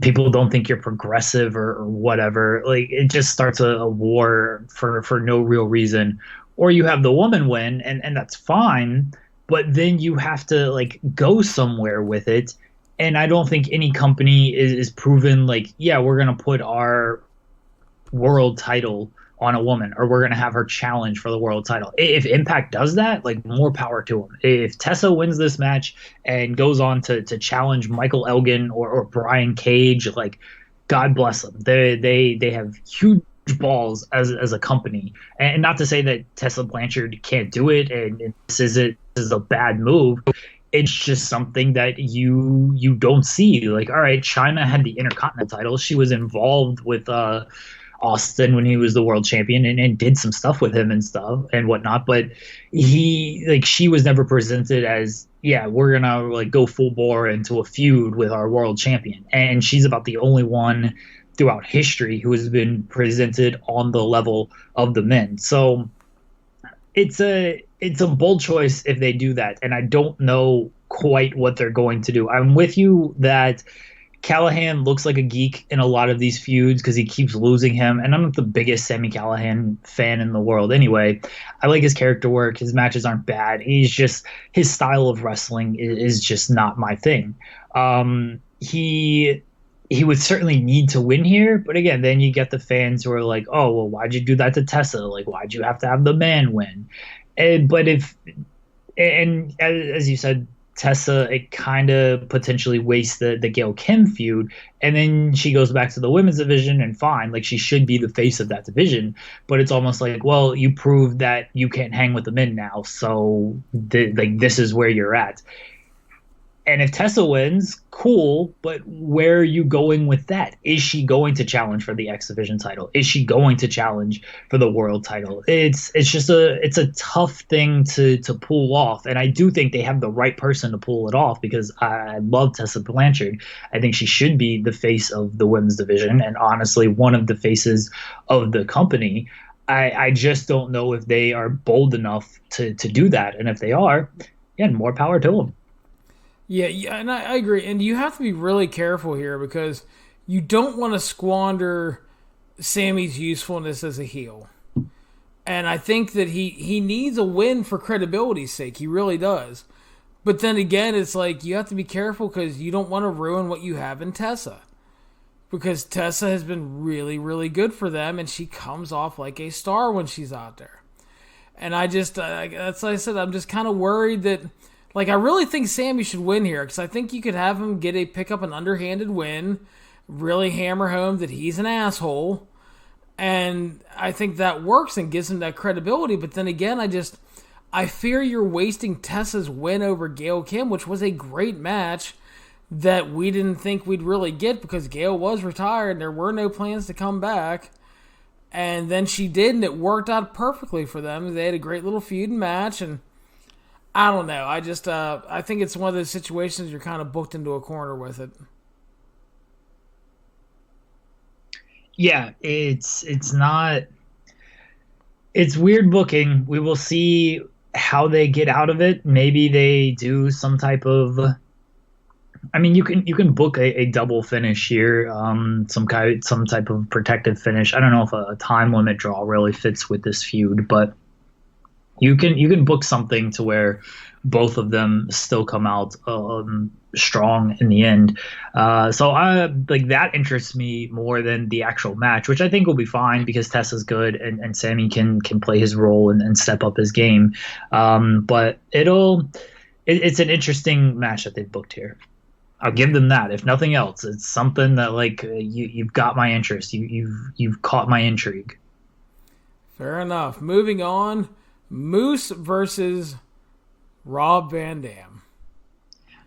people don't think you're progressive or whatever. Like, it just starts a war for no real reason. Or you have the woman win, and that's fine. But then you have to, like, go somewhere with it. And I don't think any company is proven, like, yeah, we're going to put our world title on a woman, or we're going to have her challenge for the world title. If Impact does that, like, more power to them. If Tessa wins this match and goes on to challenge Michael Elgin or Brian Cage, like, God bless them. They have huge balls as a company. And not to say that Tessa Blanchard can't do it, and this is a bad move. It's just something that you don't see. Like, all right, Chyna had the Intercontinental title. She was involved with Austin when he was the world champion and did some stuff with him and stuff and whatnot, but she was never presented as, yeah, we're gonna like go full bore into a feud with our world champion. And she's about the only one throughout history who has been presented on the level of the men. So it's a bold choice if they do that, and I don't know quite what they're going to do. I'm with you that Callahan looks like a geek in a lot of these feuds because he keeps losing him, and I'm not the biggest Sami Callahan fan in the world anyway. I like his character work. His matches aren't bad. He's just, his style of wrestling is just not my thing. He would certainly need to win here, but again, then you get the fans who are like, oh, well, why'd you do that to Tessa? Like, why'd you have to have the man win? But as you said, Tessa, it kind of potentially wastes the Gail Kim feud, and then she goes back to the women's division, and fine, like, she should be the face of that division, but it's almost like, well, you proved that you can't hang with the men now, so this is where you're at. And if Tessa wins, cool, but where are you going with that? Is she going to challenge for the X Division title? Is she going to challenge for the world title? It's a tough thing to pull off, and I do think they have the right person to pull it off, because I love Tessa Blanchard. I think she should be the face of the women's division, and honestly, one of the faces of the company. I just don't know if they are bold enough to do that, and if they are, again, more power to them. Yeah, and I agree. And you have to be really careful here, because you don't want to squander Sammy's usefulness as a heel. And I think that he needs a win for credibility's sake. He really does. But then again, it's like you have to be careful, because you don't want to ruin what you have in Tessa. Because Tessa has been really, really good for them, and she comes off like a star when she's out there. And I just, that's like I said, I'm just kind of worried that Like, I really think Sammy should win here, because I think you could have him pick up an underhanded win, really hammer home that he's an asshole, and I think that works and gives him that credibility. But then again, I fear you're wasting Tessa's win over Gail Kim, which was a great match that we didn't think we'd really get because Gail was retired and there were no plans to come back. And then she did, and it worked out perfectly for them. They had a great little feud and match, and I don't know. I think it's one of those situations you're kind of booked into a corner with it. Yeah, it's weird booking. We will see how they get out of it. Maybe they do some type of, I mean, you can book a double finish here, some type of protective finish. I don't know if a time limit draw really fits with this feud, but you can book something to where both of them still come out strong in the end. So that interests me more than the actual match, which I think will be fine because Tessa's good and Sammy can play his role and step up his game. But it's an interesting match that they've booked here. I'll give them that. If nothing else, it's something that you've got my interest. You've caught my intrigue. Fair enough. Moving on, Moose versus Rob Van Dam.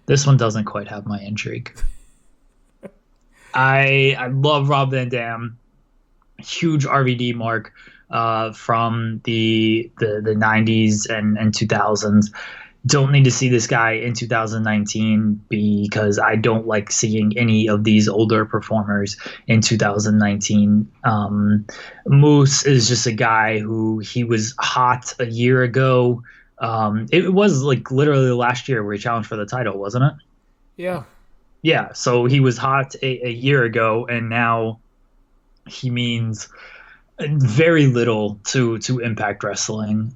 This one doesn't quite have my intrigue. I love Rob Van Dam. Huge RVD mark from the 90s and 2000s. Don't need to see this guy in 2019 because I don't like seeing any of these older performers in 2019. Moose is just a guy who he was hot a year ago. It was literally last year where he challenged for the title, wasn't it? Yeah. Yeah, so he was hot a year ago, and now he means very little to Impact Wrestling.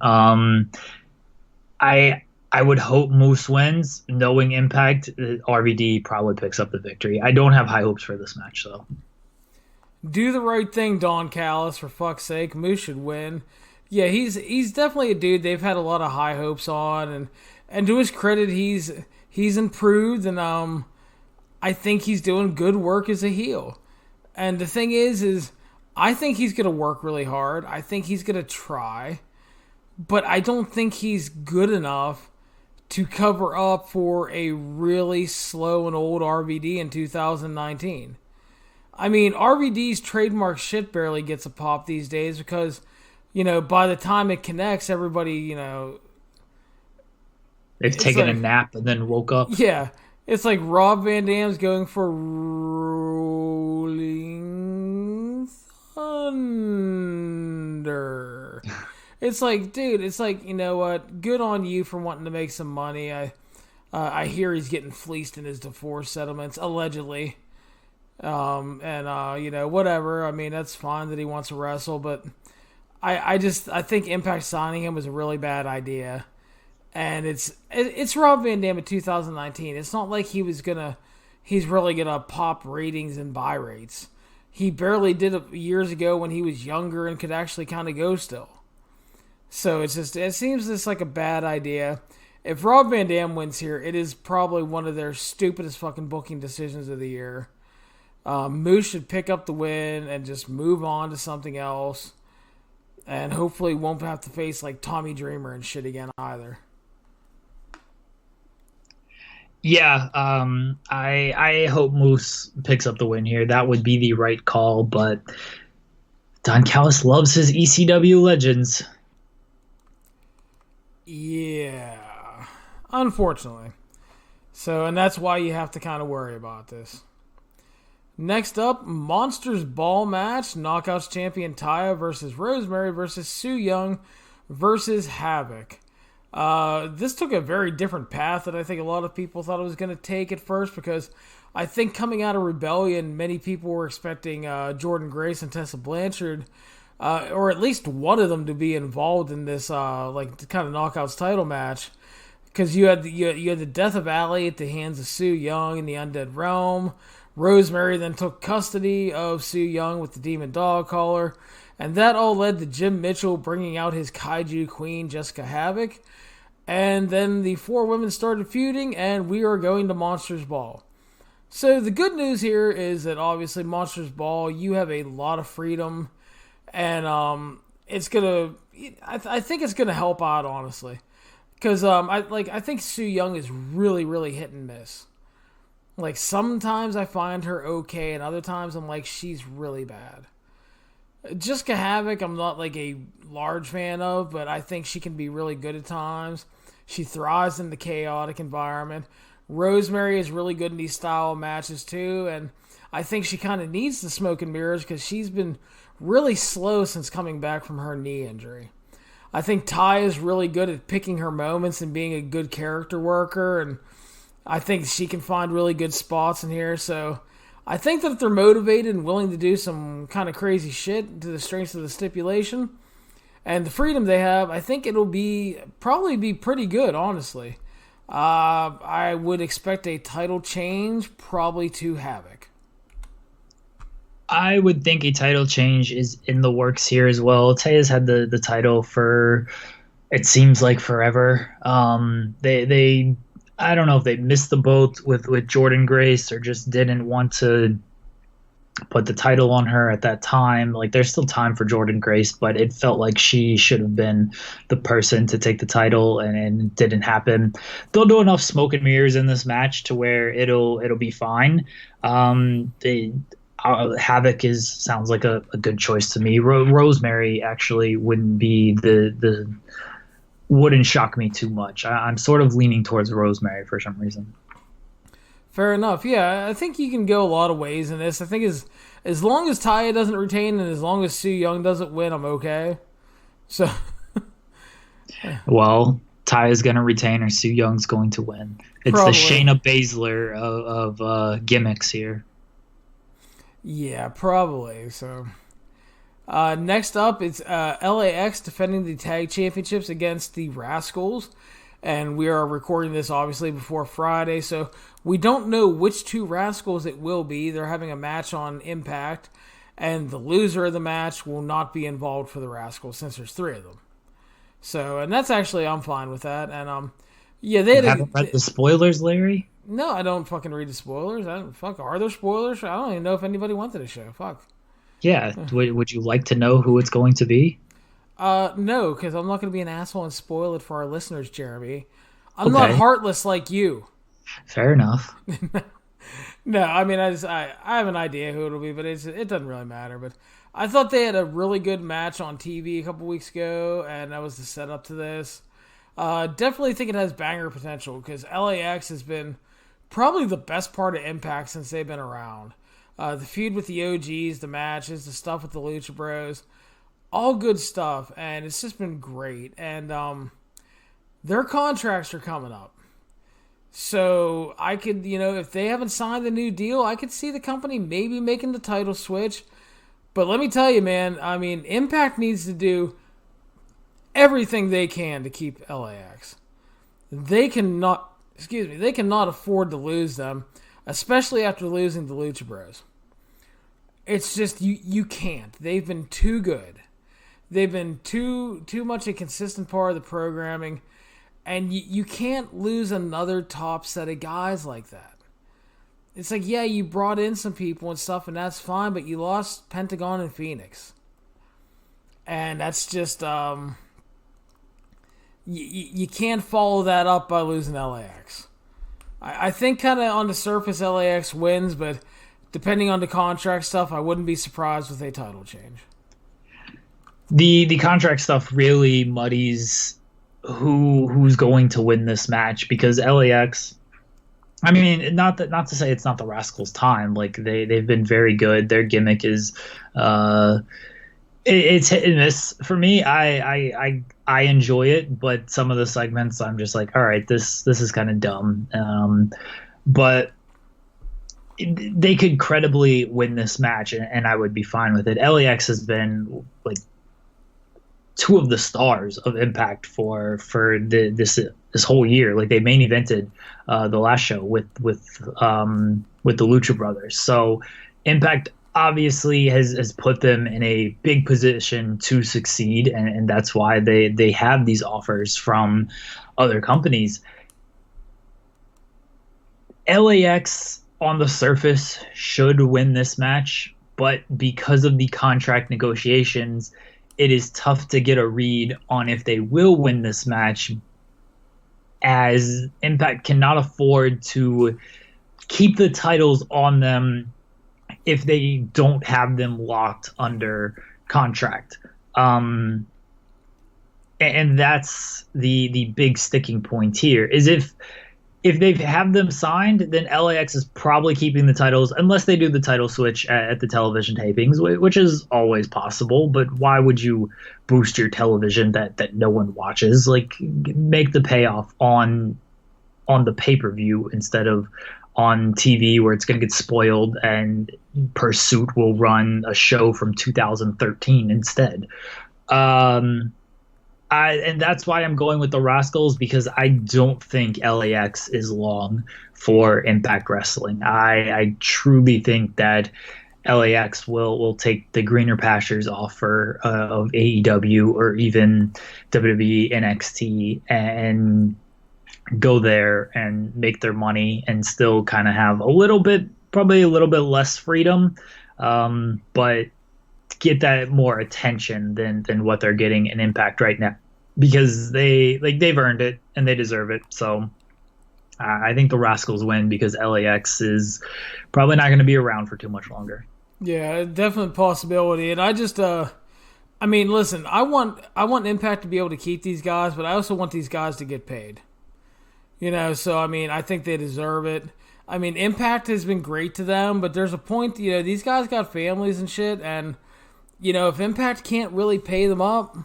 I would hope Moose wins. Knowing Impact, RVD probably picks up the victory. I don't have high hopes for this match, though. Do the right thing, Don Callis, for fuck's sake. Moose should win. Yeah, he's definitely a dude they've had a lot of high hopes on, and to his credit, he's improved, and I think he's doing good work as a heel. And the thing is I think he's gonna work really hard. I think he's gonna try, but I don't think he's good enough to cover up for a really slow and old RVD in 2019. I mean, RVD's trademark shit barely gets a pop these days because, by the time it connects, everybody, they've taken a nap and then woke up. Yeah. It's like Rob Van Dam's going for Rolling Thunder. It's like, dude, you know what? Good on you for wanting to make some money. I hear he's getting fleeced in his divorce settlements, allegedly. Whatever. I mean, that's fine that he wants to wrestle, but I think Impact signing him was a really bad idea. And it's Rob Van Dam in 2019. It's not like he's really gonna pop ratings and buy rates. He barely did it years ago when he was younger and could actually kind of go still. So it seems just like a bad idea. If Rob Van Dam wins here, it is probably one of their stupidest fucking booking decisions of the year. Moose should pick up the win and just move on to something else. And hopefully won't have to face Tommy Dreamer and shit again either. Yeah, I hope Moose picks up the win here. That would be the right call, but Don Callis loves his ECW legends. Yeah, unfortunately. So, and that's why you have to kind of worry about this. Next up, Monsters Ball match. Knockouts champion Taya versus Rosemary versus Su Yung versus Havoc. This took a very different path than I think a lot of people thought it was going to take at first, because I think coming out of Rebellion, many people were expecting Jordan Grace and Tessa Blanchard, or at least one of them, to be involved in this kind of Knockouts title match, because you had the death of Allie at the hands of Su Yung in the Undead Realm. Rosemary then took custody of Su Yung with the Demon Dog Collar, and that all led to Jim Mitchell bringing out his Kaiju Queen, Jessica Havoc. And then the 4 women started feuding, and we are going to Monsters Ball. So the good news here is that obviously Monsters Ball, you have a lot of freedom, and it's gonna. I think it's gonna help out, honestly, because I think Su Yung is really, really hit and miss. Like, sometimes I find her okay, and other times I'm like, she's really bad. Jessica Havoc, I'm not like a large fan of, but I think she can be really good at times. She thrives in the chaotic environment. Rosemary is really good in these style matches too, and I think she kind of needs the smoke and mirrors because she's been really slow since coming back from her knee injury. I think Ty is really good at picking her moments and being a good character worker, and I think she can find really good spots in here, so I think that if they're motivated and willing to do some kind of crazy shit to the strengths of the stipulation and the freedom they have, I think it'll probably be pretty good, honestly. I would expect a title change, probably to Havoc. I would think a title change is in the works here as well. Taya's had the title for, it seems like, forever. They I don't know if they missed the boat with Jordan Grace or just didn't want to put the title on her at that time. Like, there's still time for Jordan Grace, but it felt like she should have been the person to take the title, and it didn't happen. They'll do enough smoke and mirrors in this match to where it'll be fine. Havoc sounds like a good choice to me. Rosemary actually wouldn't shock me too much. I'm sort of leaning towards Rosemary for some reason. Fair enough. Yeah, I think you can go a lot of ways in this. I think as long as Taya doesn't retain and as long as Su Yung doesn't win, I'm okay. So, well, Taya's going to retain or Su Young's going to win. It's probably the Shayna Baszler of gimmicks here. Yeah, probably. So, next up, it's LAX defending the tag championships against the Rascals. And we are recording this, obviously, before Friday, so we don't know which 2 Rascals it will be. They're having a match on Impact, and the loser of the match will not be involved for the Rascals, since there's 3 of them. So, and that's actually, I'm fine with that. And, yeah, they haven't read the spoilers, Larry? No, I don't fucking read the spoilers. Are there spoilers? I don't even know if anybody went to the show. Fuck. Yeah, would you like to know who it's going to be? No, because I'm not going to be an asshole and spoil it for our listeners, Jeremy. I'm not heartless like you. Fair enough. No, I mean, I have an idea who it'll be, but it doesn't really matter. But I thought they had a really good match on TV a couple weeks ago, and that was the setup to this. Definitely think it has banger potential, because LAX has been probably the best part of Impact since they've been around. The feud with the OGs, the matches, the stuff with the Lucha Bros, all good stuff, and it's just been great. And their contracts are coming up. So I could, if they haven't signed a new deal, I could see the company maybe making the title switch. But let me tell you, man, I mean, Impact needs to do everything they can to keep LAX. They cannot afford to lose them, especially after losing the Lucha Bros. It's just, you can't. They've been too good. They've been too much a consistent part of the programming, and you can't lose another top set of guys like that. It's like, yeah, you brought in some people and stuff, and that's fine, but you lost Pentagon and Phoenix. And that's just, you can't follow that up by losing LAX. I think kind of on the surface LAX wins, but depending on the contract stuff, I wouldn't be surprised with a title change. The contract stuff really muddies who's going to win this match, because LAX, I mean, not to say it's not the Rascals' time. Like, they've been very good. Their gimmick is it's hit and miss for me. I enjoy it, but some of the segments I'm just like, all right, this is kind of dumb. But they could credibly win this match, and I would be fine with it. LAX has been like 2 of the stars of Impact for this whole year. Like, they main evented the last show with the Lucha Brothers. So Impact obviously has put them in a big position to succeed, and that's why they have these offers from other companies. LAX on the surface should win this match, but because of the contract negotiations, it is tough to get a read on if they will win this match, as Impact cannot afford to keep the titles on them if they don't have them locked under contract. And that's the big sticking point here, is if they have them signed, then LAX is probably keeping the titles unless they do the title switch at the television tapings, which is always possible. But why would you boost your television that no one watches? Like, make the payoff on the pay-per-view instead of on TV, where it's going to get spoiled and Pursuit will run a show from 2013 instead. And that's why I'm going with the Rascals, because I don't think LAX is long for Impact Wrestling. I truly think that LAX will take the greener pastures offer of AEW or even WWE NXT and go there and make their money and still kind of have probably a little bit less freedom, but get that more attention than what they're getting in Impact right now, because they've earned it and they deserve it. So I think the Rascals win, because LAX is probably not going to be around for too much longer. Yeah, definite possibility. And I just I mean, listen, I want Impact to be able to keep these guys, but I also want these guys to get paid. So I mean, I think they deserve it. I mean, Impact has been great to them, but there's a point, these guys got families and shit, and if Impact can't really pay them up,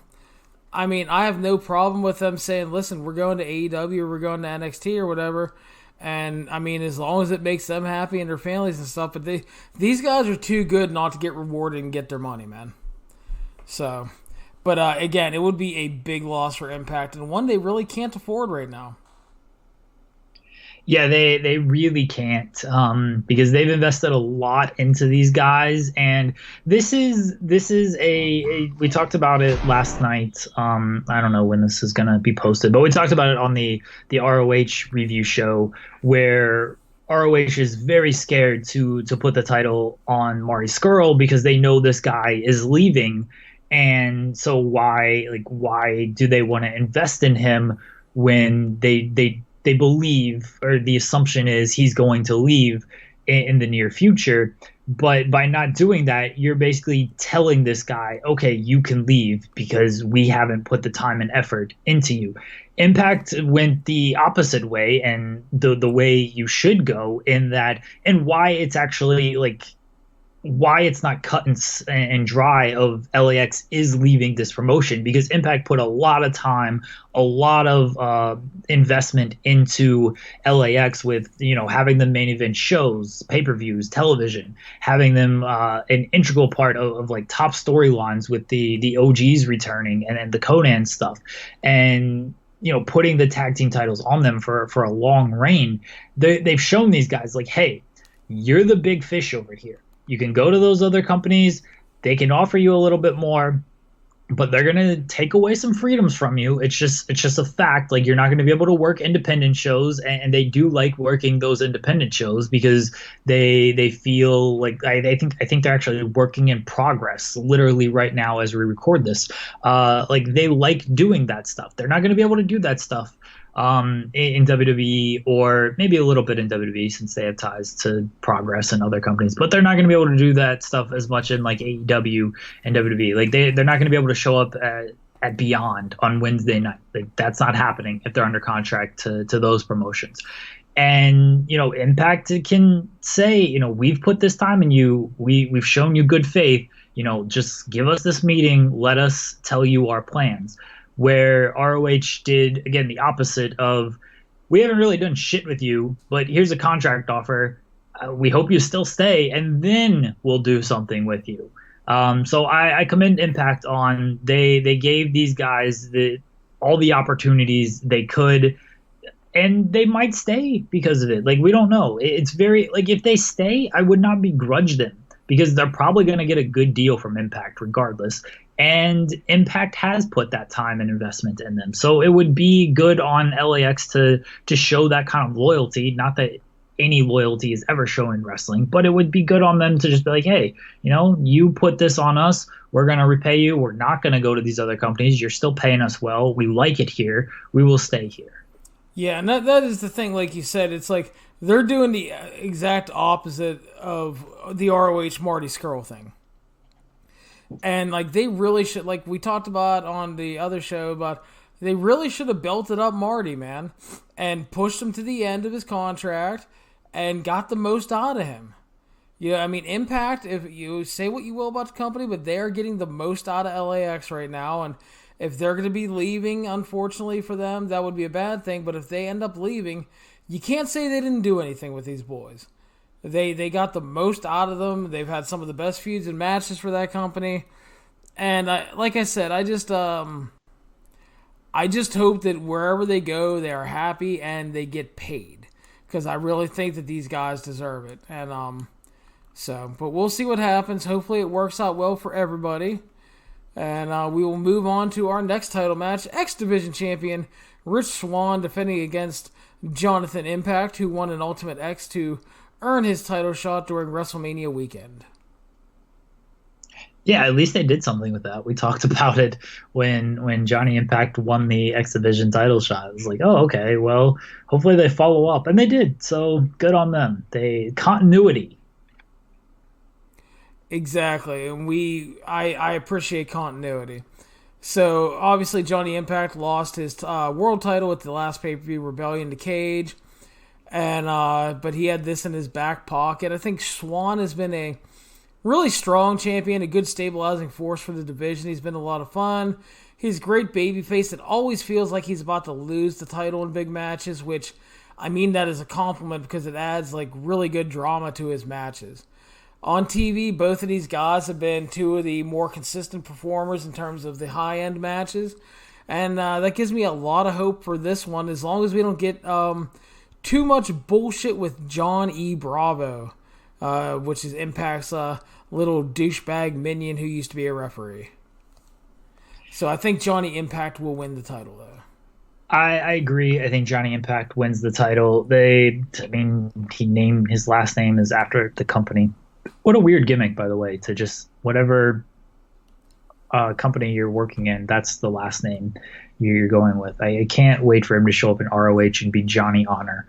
I mean, I have no problem with them saying, listen, we're going to AEW or we're going to NXT or whatever. And, I mean, as long as it makes them happy and their families and stuff. But these guys are too good not to get rewarded and get their money, man. So, but again, it would be a big loss for Impact, and one they really can't afford right now. Yeah, they really can't, because they've invested a lot into these guys, and this is we talked about it last night. I don't know when this is gonna be posted, but we talked about it on the ROH review show, where ROH is very scared to put the title on Marty Scurll because they know this guy is leaving, and so why do they want to invest in him when they believe, or the assumption is, he's going to leave in the near future? But by not doing that, you're basically telling this guy, okay, you can leave because we haven't put the time and effort into you. Impact went the opposite way, and the way you should go, in that, and why it's actually why it's not cut and dry of LAX is leaving this promotion, because Impact put a lot of time, a lot of investment into LAX with, having them main event shows, pay-per-views, television, having them an integral part of top storylines with the OGs returning and the Conan stuff, and putting the tag team titles on them for a long reign. They've shown these guys, hey, you're the big fish over here. You can go to those other companies. They can offer you a little bit more, but they're going to take away some freedoms from you. It's just a fact. You're not going to be able to work independent shows, and they do like working those independent shows because they feel like, I think they're actually working in progress literally right now as we record this. They like doing that stuff. They're not going to be able to do that stuff in WWE, or maybe a little bit in WWE since they have ties to Progress and other companies, but they're not going to be able to do that stuff as much in AEW and WWE. They're not going to be able to show up at Beyond on Wednesday night. That's not happening if they're under contract to those promotions. And Impact can say, we've put this time in you, we've shown you good faith, just give us this meeting, let us tell you our plans. Where ROH did, again, the opposite of, we haven't really done shit with you, but here's a contract offer. We hope you still stay, and then we'll do something with you. So I commend Impact on, they gave these guys all the opportunities they could, and they might stay because of it. We don't know. It's very, if they stay, I would not begrudge them because they're probably going to get a good deal from Impact regardless. And Impact has put that time and investment in them. So it would be good on LAX to show that kind of loyalty. Not that any loyalty is ever shown in wrestling, but it would be good on them to just be like, hey, you put this on us. We're going to repay you. We're not going to go to these other companies. You're still paying us well. We like it here. We will stay here. Yeah, and that is the thing, like you said. It's like they're doing the exact opposite of the ROH Marty Scurll thing. And, like, they really should, like we talked about on the other show, but they really should have belted up Marty, man, and pushed him to the end of his contract and got the most out of him. Impact, if you say what you will about the company, but they're getting the most out of LAX right now, and if they're going to be leaving, unfortunately for them, that would be a bad thing, but if they end up leaving, you can't say they didn't do anything with these boys. They got the most out of them. They've had some of the best feuds and matches for that company. And like I said, I just hope that wherever they go, they are happy and they get paid. Because I really think that these guys deserve it. And but we'll see what happens. Hopefully it works out well for everybody. And we will move on to our next title match. X Division Champion Rich Swann defending against Jonathan Impact, who won an Ultimate X to earn his title shot during WrestleMania weekend. Yeah, at least they did something with that. We talked about it when Johnny Impact won the X Division title shot. It was like, oh, okay, well, hopefully they follow up. And they did, so good on them. Continuity. Exactly, and I appreciate continuity. So, obviously, Johnny Impact lost his world title at the last pay-per-view, Rebellion to Cage. And but he had this in his back pocket. I think Swann has been a really strong champion, a good stabilizing force for the division. He's been a lot of fun. He's a great babyface. It always feels like he's about to lose the title in big matches, which I mean that as a compliment because it adds like really good drama to his matches. On TV, both of these guys have been two of the more consistent performers in terms of the high-end matches. And that gives me a lot of hope for this one, as long as we don't get too much bullshit with John E. Bravo, which is Impact's little douchebag minion who used to be a referee. So I think Johnny Impact will win the title, though. I agree. I think Johnny Impact wins the title. He named his last name is after the company. What a weird gimmick, by the way, to just whatever company you're working in, that's the last name you're going with. I can't wait for him to show up in ROH and be Johnny Honor.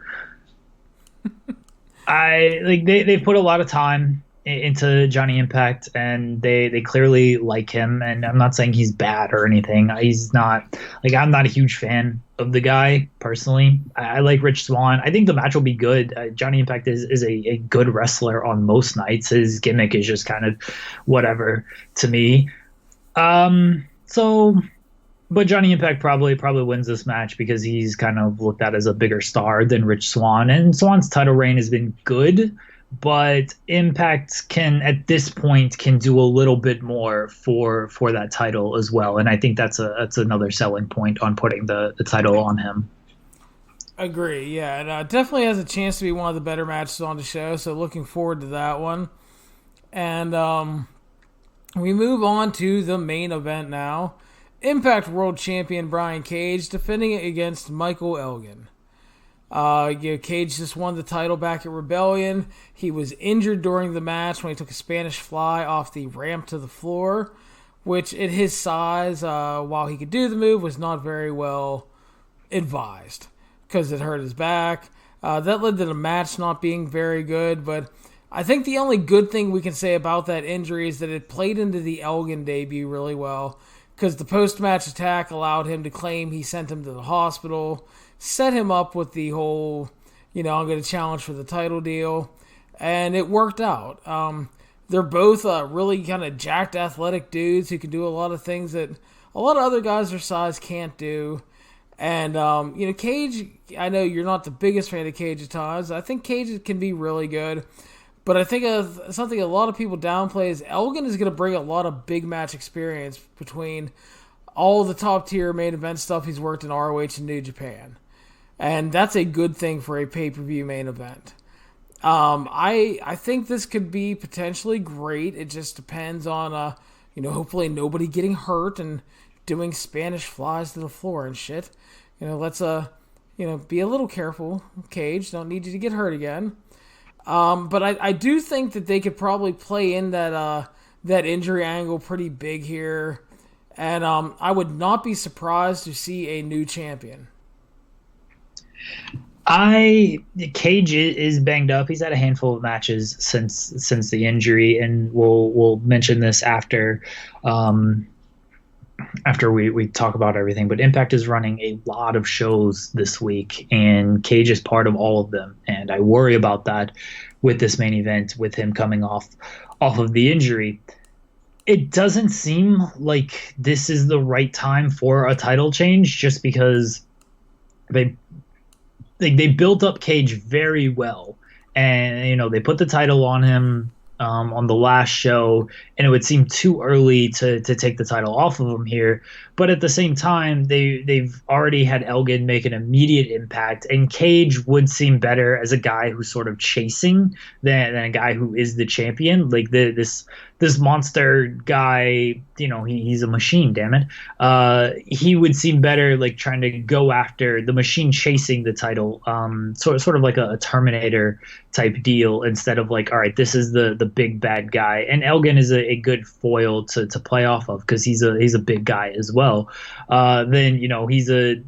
They put a lot of time into Johnny Impact, and they clearly like him. And I'm not saying he's bad or anything. He's not I'm not a huge fan of the guy personally. I like Rich Swann. I think the match will be good. Johnny Impact is a good wrestler on most nights. His gimmick is just kind of whatever to me. But Johnny Impact probably wins this match because he's kind of looked at as a bigger star than Rich Swann. And Swann's title reign has been good, but Impact at this point can do a little bit more for that title as well. And I think that's another selling point on putting the title on him. Agree, yeah. And definitely has a chance to be one of the better matches on the show, so looking forward to that one. And we move on to the main event now. Impact World Champion Brian Cage defending it against Michael Elgin. Cage just won the title back at Rebellion. He was injured during the match when he took a Spanish fly off the ramp to the floor, which at his size, while he could do the move, was not very well advised because it hurt his back. That led to the match not being very good, but I think the only good thing we can say about that injury is that it played into the Elgin debut really well, because the post-match attack allowed him to claim he sent him to the hospital, set him up with the whole, I'm going to challenge for the title deal, and it worked out. They're both really kind of jacked athletic dudes who can do a lot of things that a lot of other guys their size can't do. And, Cage, I know you're not the biggest fan of Cage at times. I think Cage can be really good. But I think something a lot of people downplay is Elgin is going to bring a lot of big match experience between all the top tier main event stuff he's worked in ROH and New Japan. And that's a good thing for a pay-per-view main event. I think this could be potentially great. It just depends on hopefully nobody getting hurt and doing Spanish flies to the floor and shit. Let's be a little careful, Cage. Don't need you to get hurt again. But I do think that they could probably play in that injury angle pretty big here, and I would not be surprised to see a new champion. Cage is banged up. He's had a handful of matches since the injury, and we'll mention this after we talk about everything. But Impact is running a lot of shows this week, and Cage is part of all of them. And I worry about that with this main event, with him coming off of the injury. It doesn't seem like this is the right time for a title change, just because they built up Cage very well, and they put the title on him on the last show, and it would seem too early to take the title off of him here. But at the same time, they've already had Elgin make an immediate impact, and Cage would seem better as a guy who's sort of chasing than a guy who is the champion. Like this monster guy, he's a machine, damn it. He would seem better like trying to go after the machine chasing the title, sort of like a Terminator type deal, instead of like, all right, this is the big bad guy. And Elgin is a good foil to play off of, because he's a big guy as well. Then he's a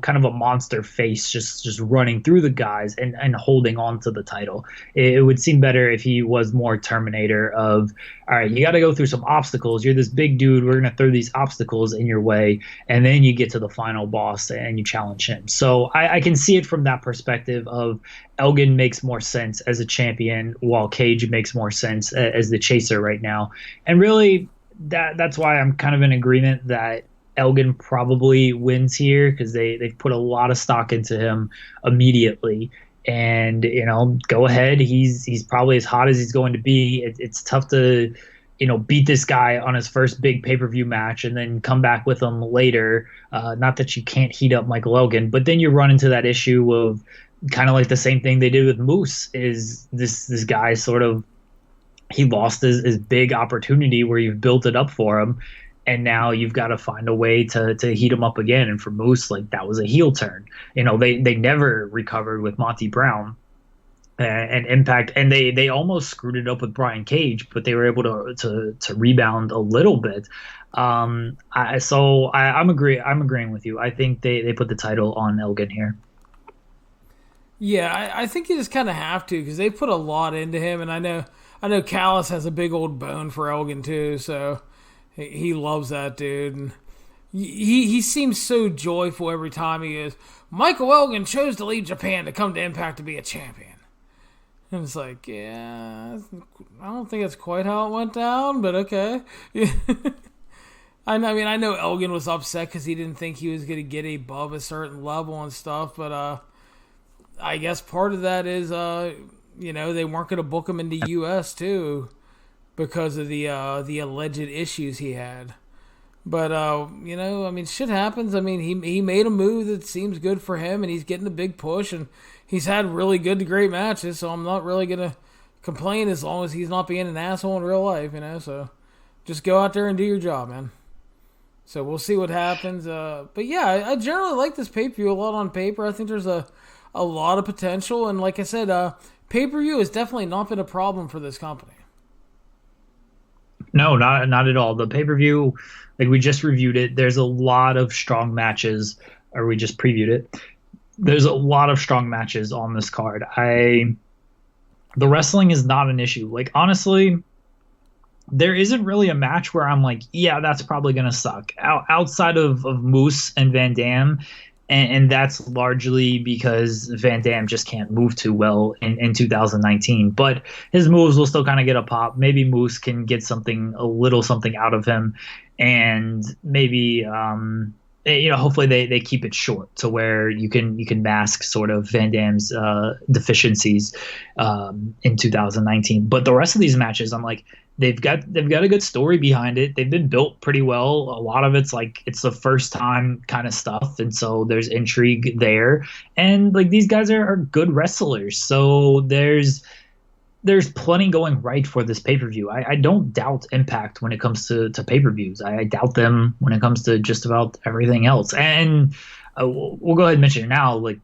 kind of a monster face, just running through the guys and holding on to the title. It would seem better if he was more Terminator of, all right, you got to go through some obstacles. You're this big dude. We're going to throw these obstacles in your way, and then you get to the final boss and you challenge him. So I can see it from that perspective of Elgin makes more sense as a champion, while Cage makes more sense as the chaser right now. And really, that's why I'm kind of in agreement that Elgin probably wins here, because they've put a lot of stock into him immediately. And go ahead. He's probably as hot as he's going to be. It's tough to beat this guy on his first big pay-per-view match and then come back with him later. Not that you can't heat up Michael Elgin, but then you run into that issue of kind of like the same thing they did with Moose. Is this guy sort of, he lost his big opportunity where you've built it up for him, and now you've got to find a way to heat him up again. And for Moose, like, that was a heel turn. They never recovered with Monty Brown and Impact, and they almost screwed it up with Brian Cage, but they were able to rebound a little bit. I'm agreeing with you. I think they put the title on Elgin here. Yeah, I think you just kind of have to, because they put a lot into him, and I know Callis has a big old bone for Elgin too, so he loves that dude. And he seems so joyful every time he is. Michael Elgin chose to leave Japan to come to Impact to be a champion. And it's like, yeah, I don't think that's quite how it went down, but okay. I know Elgin was upset because he didn't think he was going to get above a certain level and stuff, but I guess part of that is, they weren't going to book him in the U.S. too, because of the alleged issues he had. But shit happens. He made a move that seems good for him, and he's getting a big push, and he's had really good to great matches. So I'm not really gonna complain as long as he's not being an asshole in real life, So just go out there and do your job, man. So we'll see what happens. But yeah, I generally like this pay-per-view a lot on paper. I think there's a lot of potential, and like I said, pay-per-view has definitely not been a problem for this company. No, not at all. The pay-per-view, like, we just reviewed it. There's a lot of strong matches, or we just previewed it. There's a lot of strong matches on this card. The wrestling is not an issue. Like, honestly, there isn't really a match where I'm like, yeah, that's probably going to suck. Outside of Moose and Van Dam, and that's largely because Van Dam just can't move too well in 2019. But his moves will still kind of get a pop. Maybe Moose can get a little something out of him, and maybe hopefully they keep it short to where you can mask sort of Van Dam's deficiencies in 2019. But the rest of these matches, I'm like, they've got a good story behind it. They've been built pretty well. A lot of it's like, it's the first time kind of stuff, and so there's intrigue there. And like, these guys are good wrestlers, so there's there's plenty going right for this pay-per-view. I don't doubt Impact when it comes to pay-per-views. I doubt them when it comes to just about everything else. And we'll go ahead and mention it now. Like,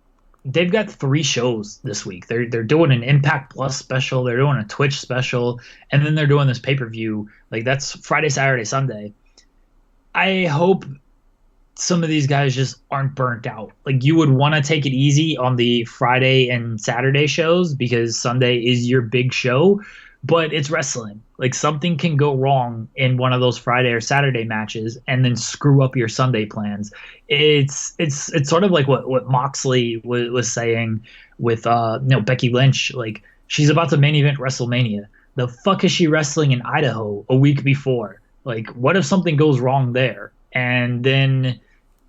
they've got 3 shows this week. They're doing an Impact Plus special. They're doing a Twitch special, and then they're doing this pay-per-view. Like, that's Friday, Saturday, Sunday. I hope some of these guys just aren't burnt out. Like, you would want to take it easy on the Friday and Saturday shows because Sunday is your big show, but it's wrestling. Like, something can go wrong in one of those Friday or Saturday matches and then screw up your Sunday plans. It's sort of like what Moxley was saying with Becky Lynch. Like, she's about to main event WrestleMania. The fuck is she wrestling in Idaho a week before? Like, what if something goes wrong there? And then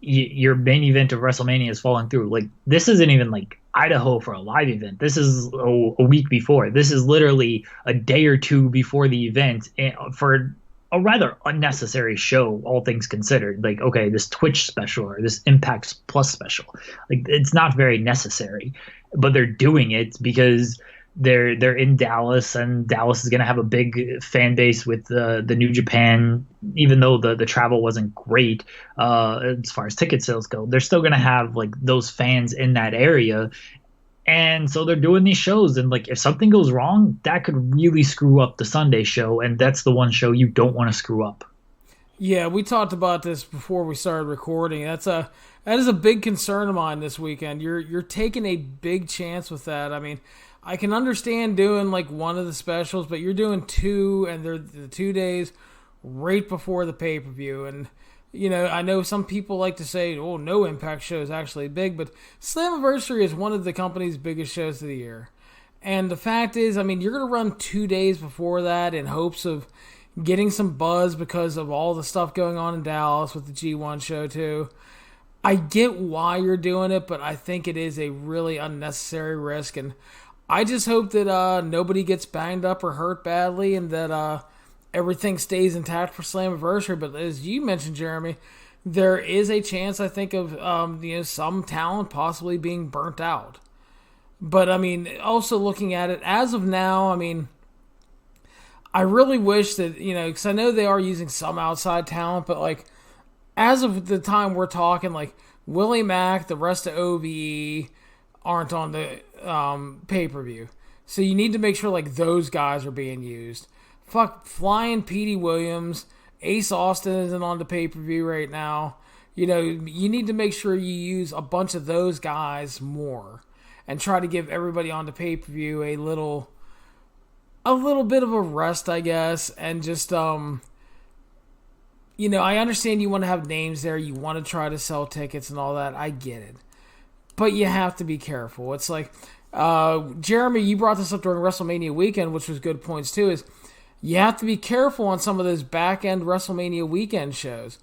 your main event of WrestleMania is falling through. Like, this isn't even like Idaho for a live event. This is a week before. This is literally a day or two before the event for a rather unnecessary show, all things considered. Like, okay, this Twitch special or this Impact Plus special, like, it's not very necessary, but they're doing it because they're in Dallas, and Dallas is going to have a big fan base with the New Japan. Even though the travel wasn't great as far as ticket sales go, they're still going to have like those fans in that area. And so they're doing these shows, and like, if something goes wrong, that could really screw up the Sunday show, and that's the one show you don't want to screw up. Yeah, we talked about this before we started recording. That is a big concern of mine this weekend. You're taking a big chance with that. I mean, I can understand doing like one of the specials, but you're doing 2, and they're the 2 days right before the pay-per-view. And, I know some people like to say, oh, no Impact show is actually big, but Slammiversary is one of the company's biggest shows of the year. And the fact is, I mean, you're going to run 2 days before that in hopes of getting some buzz because of all the stuff going on in Dallas with the G1 show too. I get why you're doing it, but I think it is a really unnecessary risk, and I just hope that nobody gets banged up or hurt badly, and that everything stays intact for Slammiversary. But as you mentioned, Jeremy, there is a chance, I think, of some talent possibly being burnt out. But I mean, also looking at it as of now, I mean, I really wish that because I know they are using some outside talent, but like as of the time we're talking, like Willie Mack, the rest of OVE aren't on the pay-per-view. So you need to make sure like those guys are being used. Fuck, Flying Petey Williams, Ace Austin isn't on the pay-per-view right now. You need to make sure you use a bunch of those guys more and try to give everybody on the pay-per-view a little bit of a rest, I guess, and just I understand you want to have names there, you want to try to sell tickets and all that. I get it. But you have to be careful. It's like, Jeremy, you brought this up during WrestleMania weekend, which was good points too, is you have to be careful on some of those back-end WrestleMania weekend shows.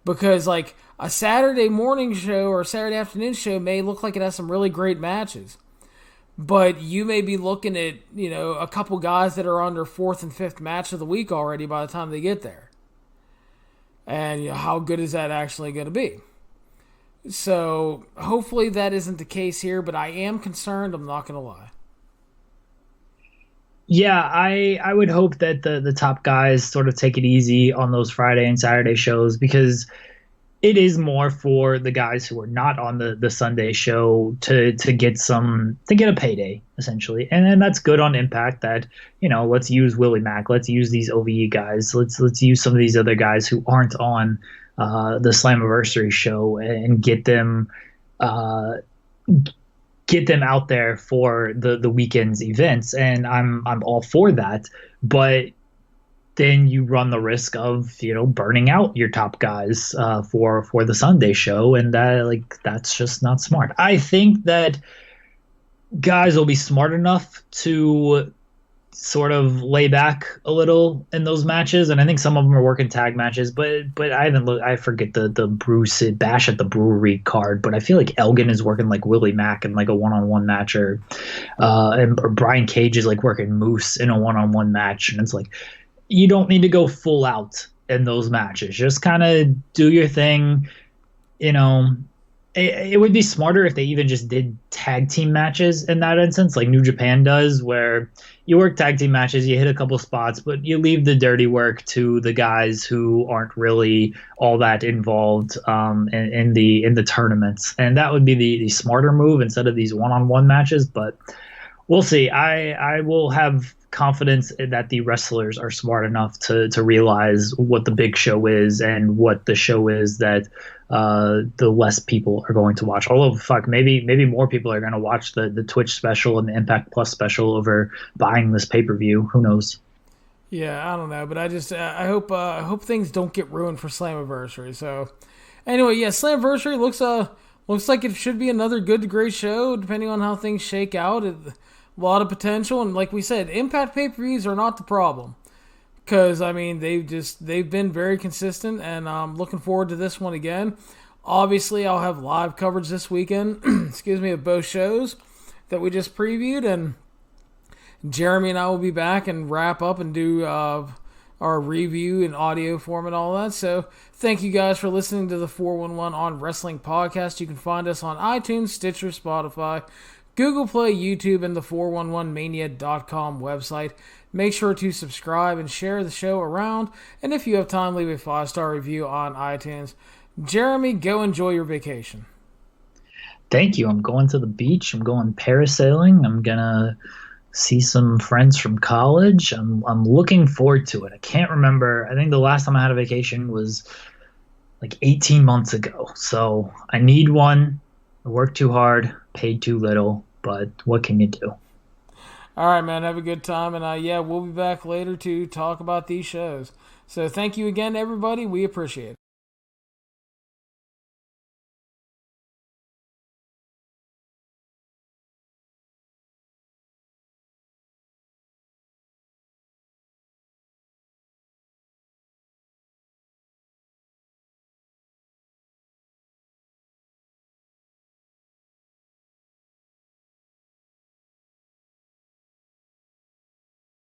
Because, like, a Saturday morning show or a Saturday afternoon show may look like it has some really great matches. But you may be looking at, a couple guys that are on their 4th and 5th match of the week already by the time they get there. And how good is that actually going to be? So, hopefully that isn't the case here, but I am concerned, I'm not going to lie. Yeah, I would hope that the top guys sort of take it easy on those Friday and Saturday shows, because it is more for the guys who are not on the Sunday show to get a payday, essentially. And then that's good on Impact that, let's use Willie Mack, let's use these OVE guys, let's use some of these other guys who aren't on the Slammiversary show and get them out there for the weekend's events. And I'm all for that, but then you run the risk of burning out your top guys for the Sunday show, and that's just not smart. I think that guys will be smart enough to sort of lay back a little in those matches, and I think some of them are working tag matches, but I haven't looked. I forget the Bruce Bash at the Brewery card, but I feel like Elgin is working like Willie Mack in like a one-on-one match, or Brian Cage is like working Moose in a one-on-one match, and it's like, you don't need to go full out in those matches. Just kind of do your thing, it would be smarter if they even just did tag team matches in that instance, like New Japan does, where you work tag team matches, you hit a couple spots, but you leave the dirty work to the guys who aren't really all that involved in the tournaments, and that would be the smarter move instead of these one-on-one matches. But we'll see. I will have confidence that the wrestlers are smart enough to realize what the big show is and what the show is that the less people are going to watch. Although, fuck, maybe more people are going to watch the Twitch special and the Impact Plus special over buying this pay-per-view. Who knows? Yeah, I don't know, but I hope things don't get ruined for Slammiversary. So anyway, yeah, Slammiversary looks like it should be another good to great show, depending on how things shake out. A lot of potential, and like we said, Impact pay-per-views are not the problem, because I mean they've been very consistent, and I'm looking forward to this one again. Obviously, I'll have live coverage this weekend. Excuse me, of both shows that we just previewed, and Jeremy and I will be back and wrap up and do our review in audio form and all that. So thank you guys for listening to the 411 on Wrestling podcast. You can find us on iTunes, Stitcher, Spotify, Google Play, YouTube, and the 411mania.com website. Make sure to subscribe and share the show around. And if you have time, leave a 5-star review on iTunes. Jeremy, go enjoy your vacation. Thank you. I'm going to the beach. I'm going parasailing. I'm going to see some friends from college. I'm looking forward to it. I can't remember. I think the last time I had a vacation was like 18 months ago. So I need one. I worked too hard, paid too little, but what can you do? All right, man. Have a good time. And yeah, we'll be back later to talk about these shows. So thank you again, everybody. We appreciate it.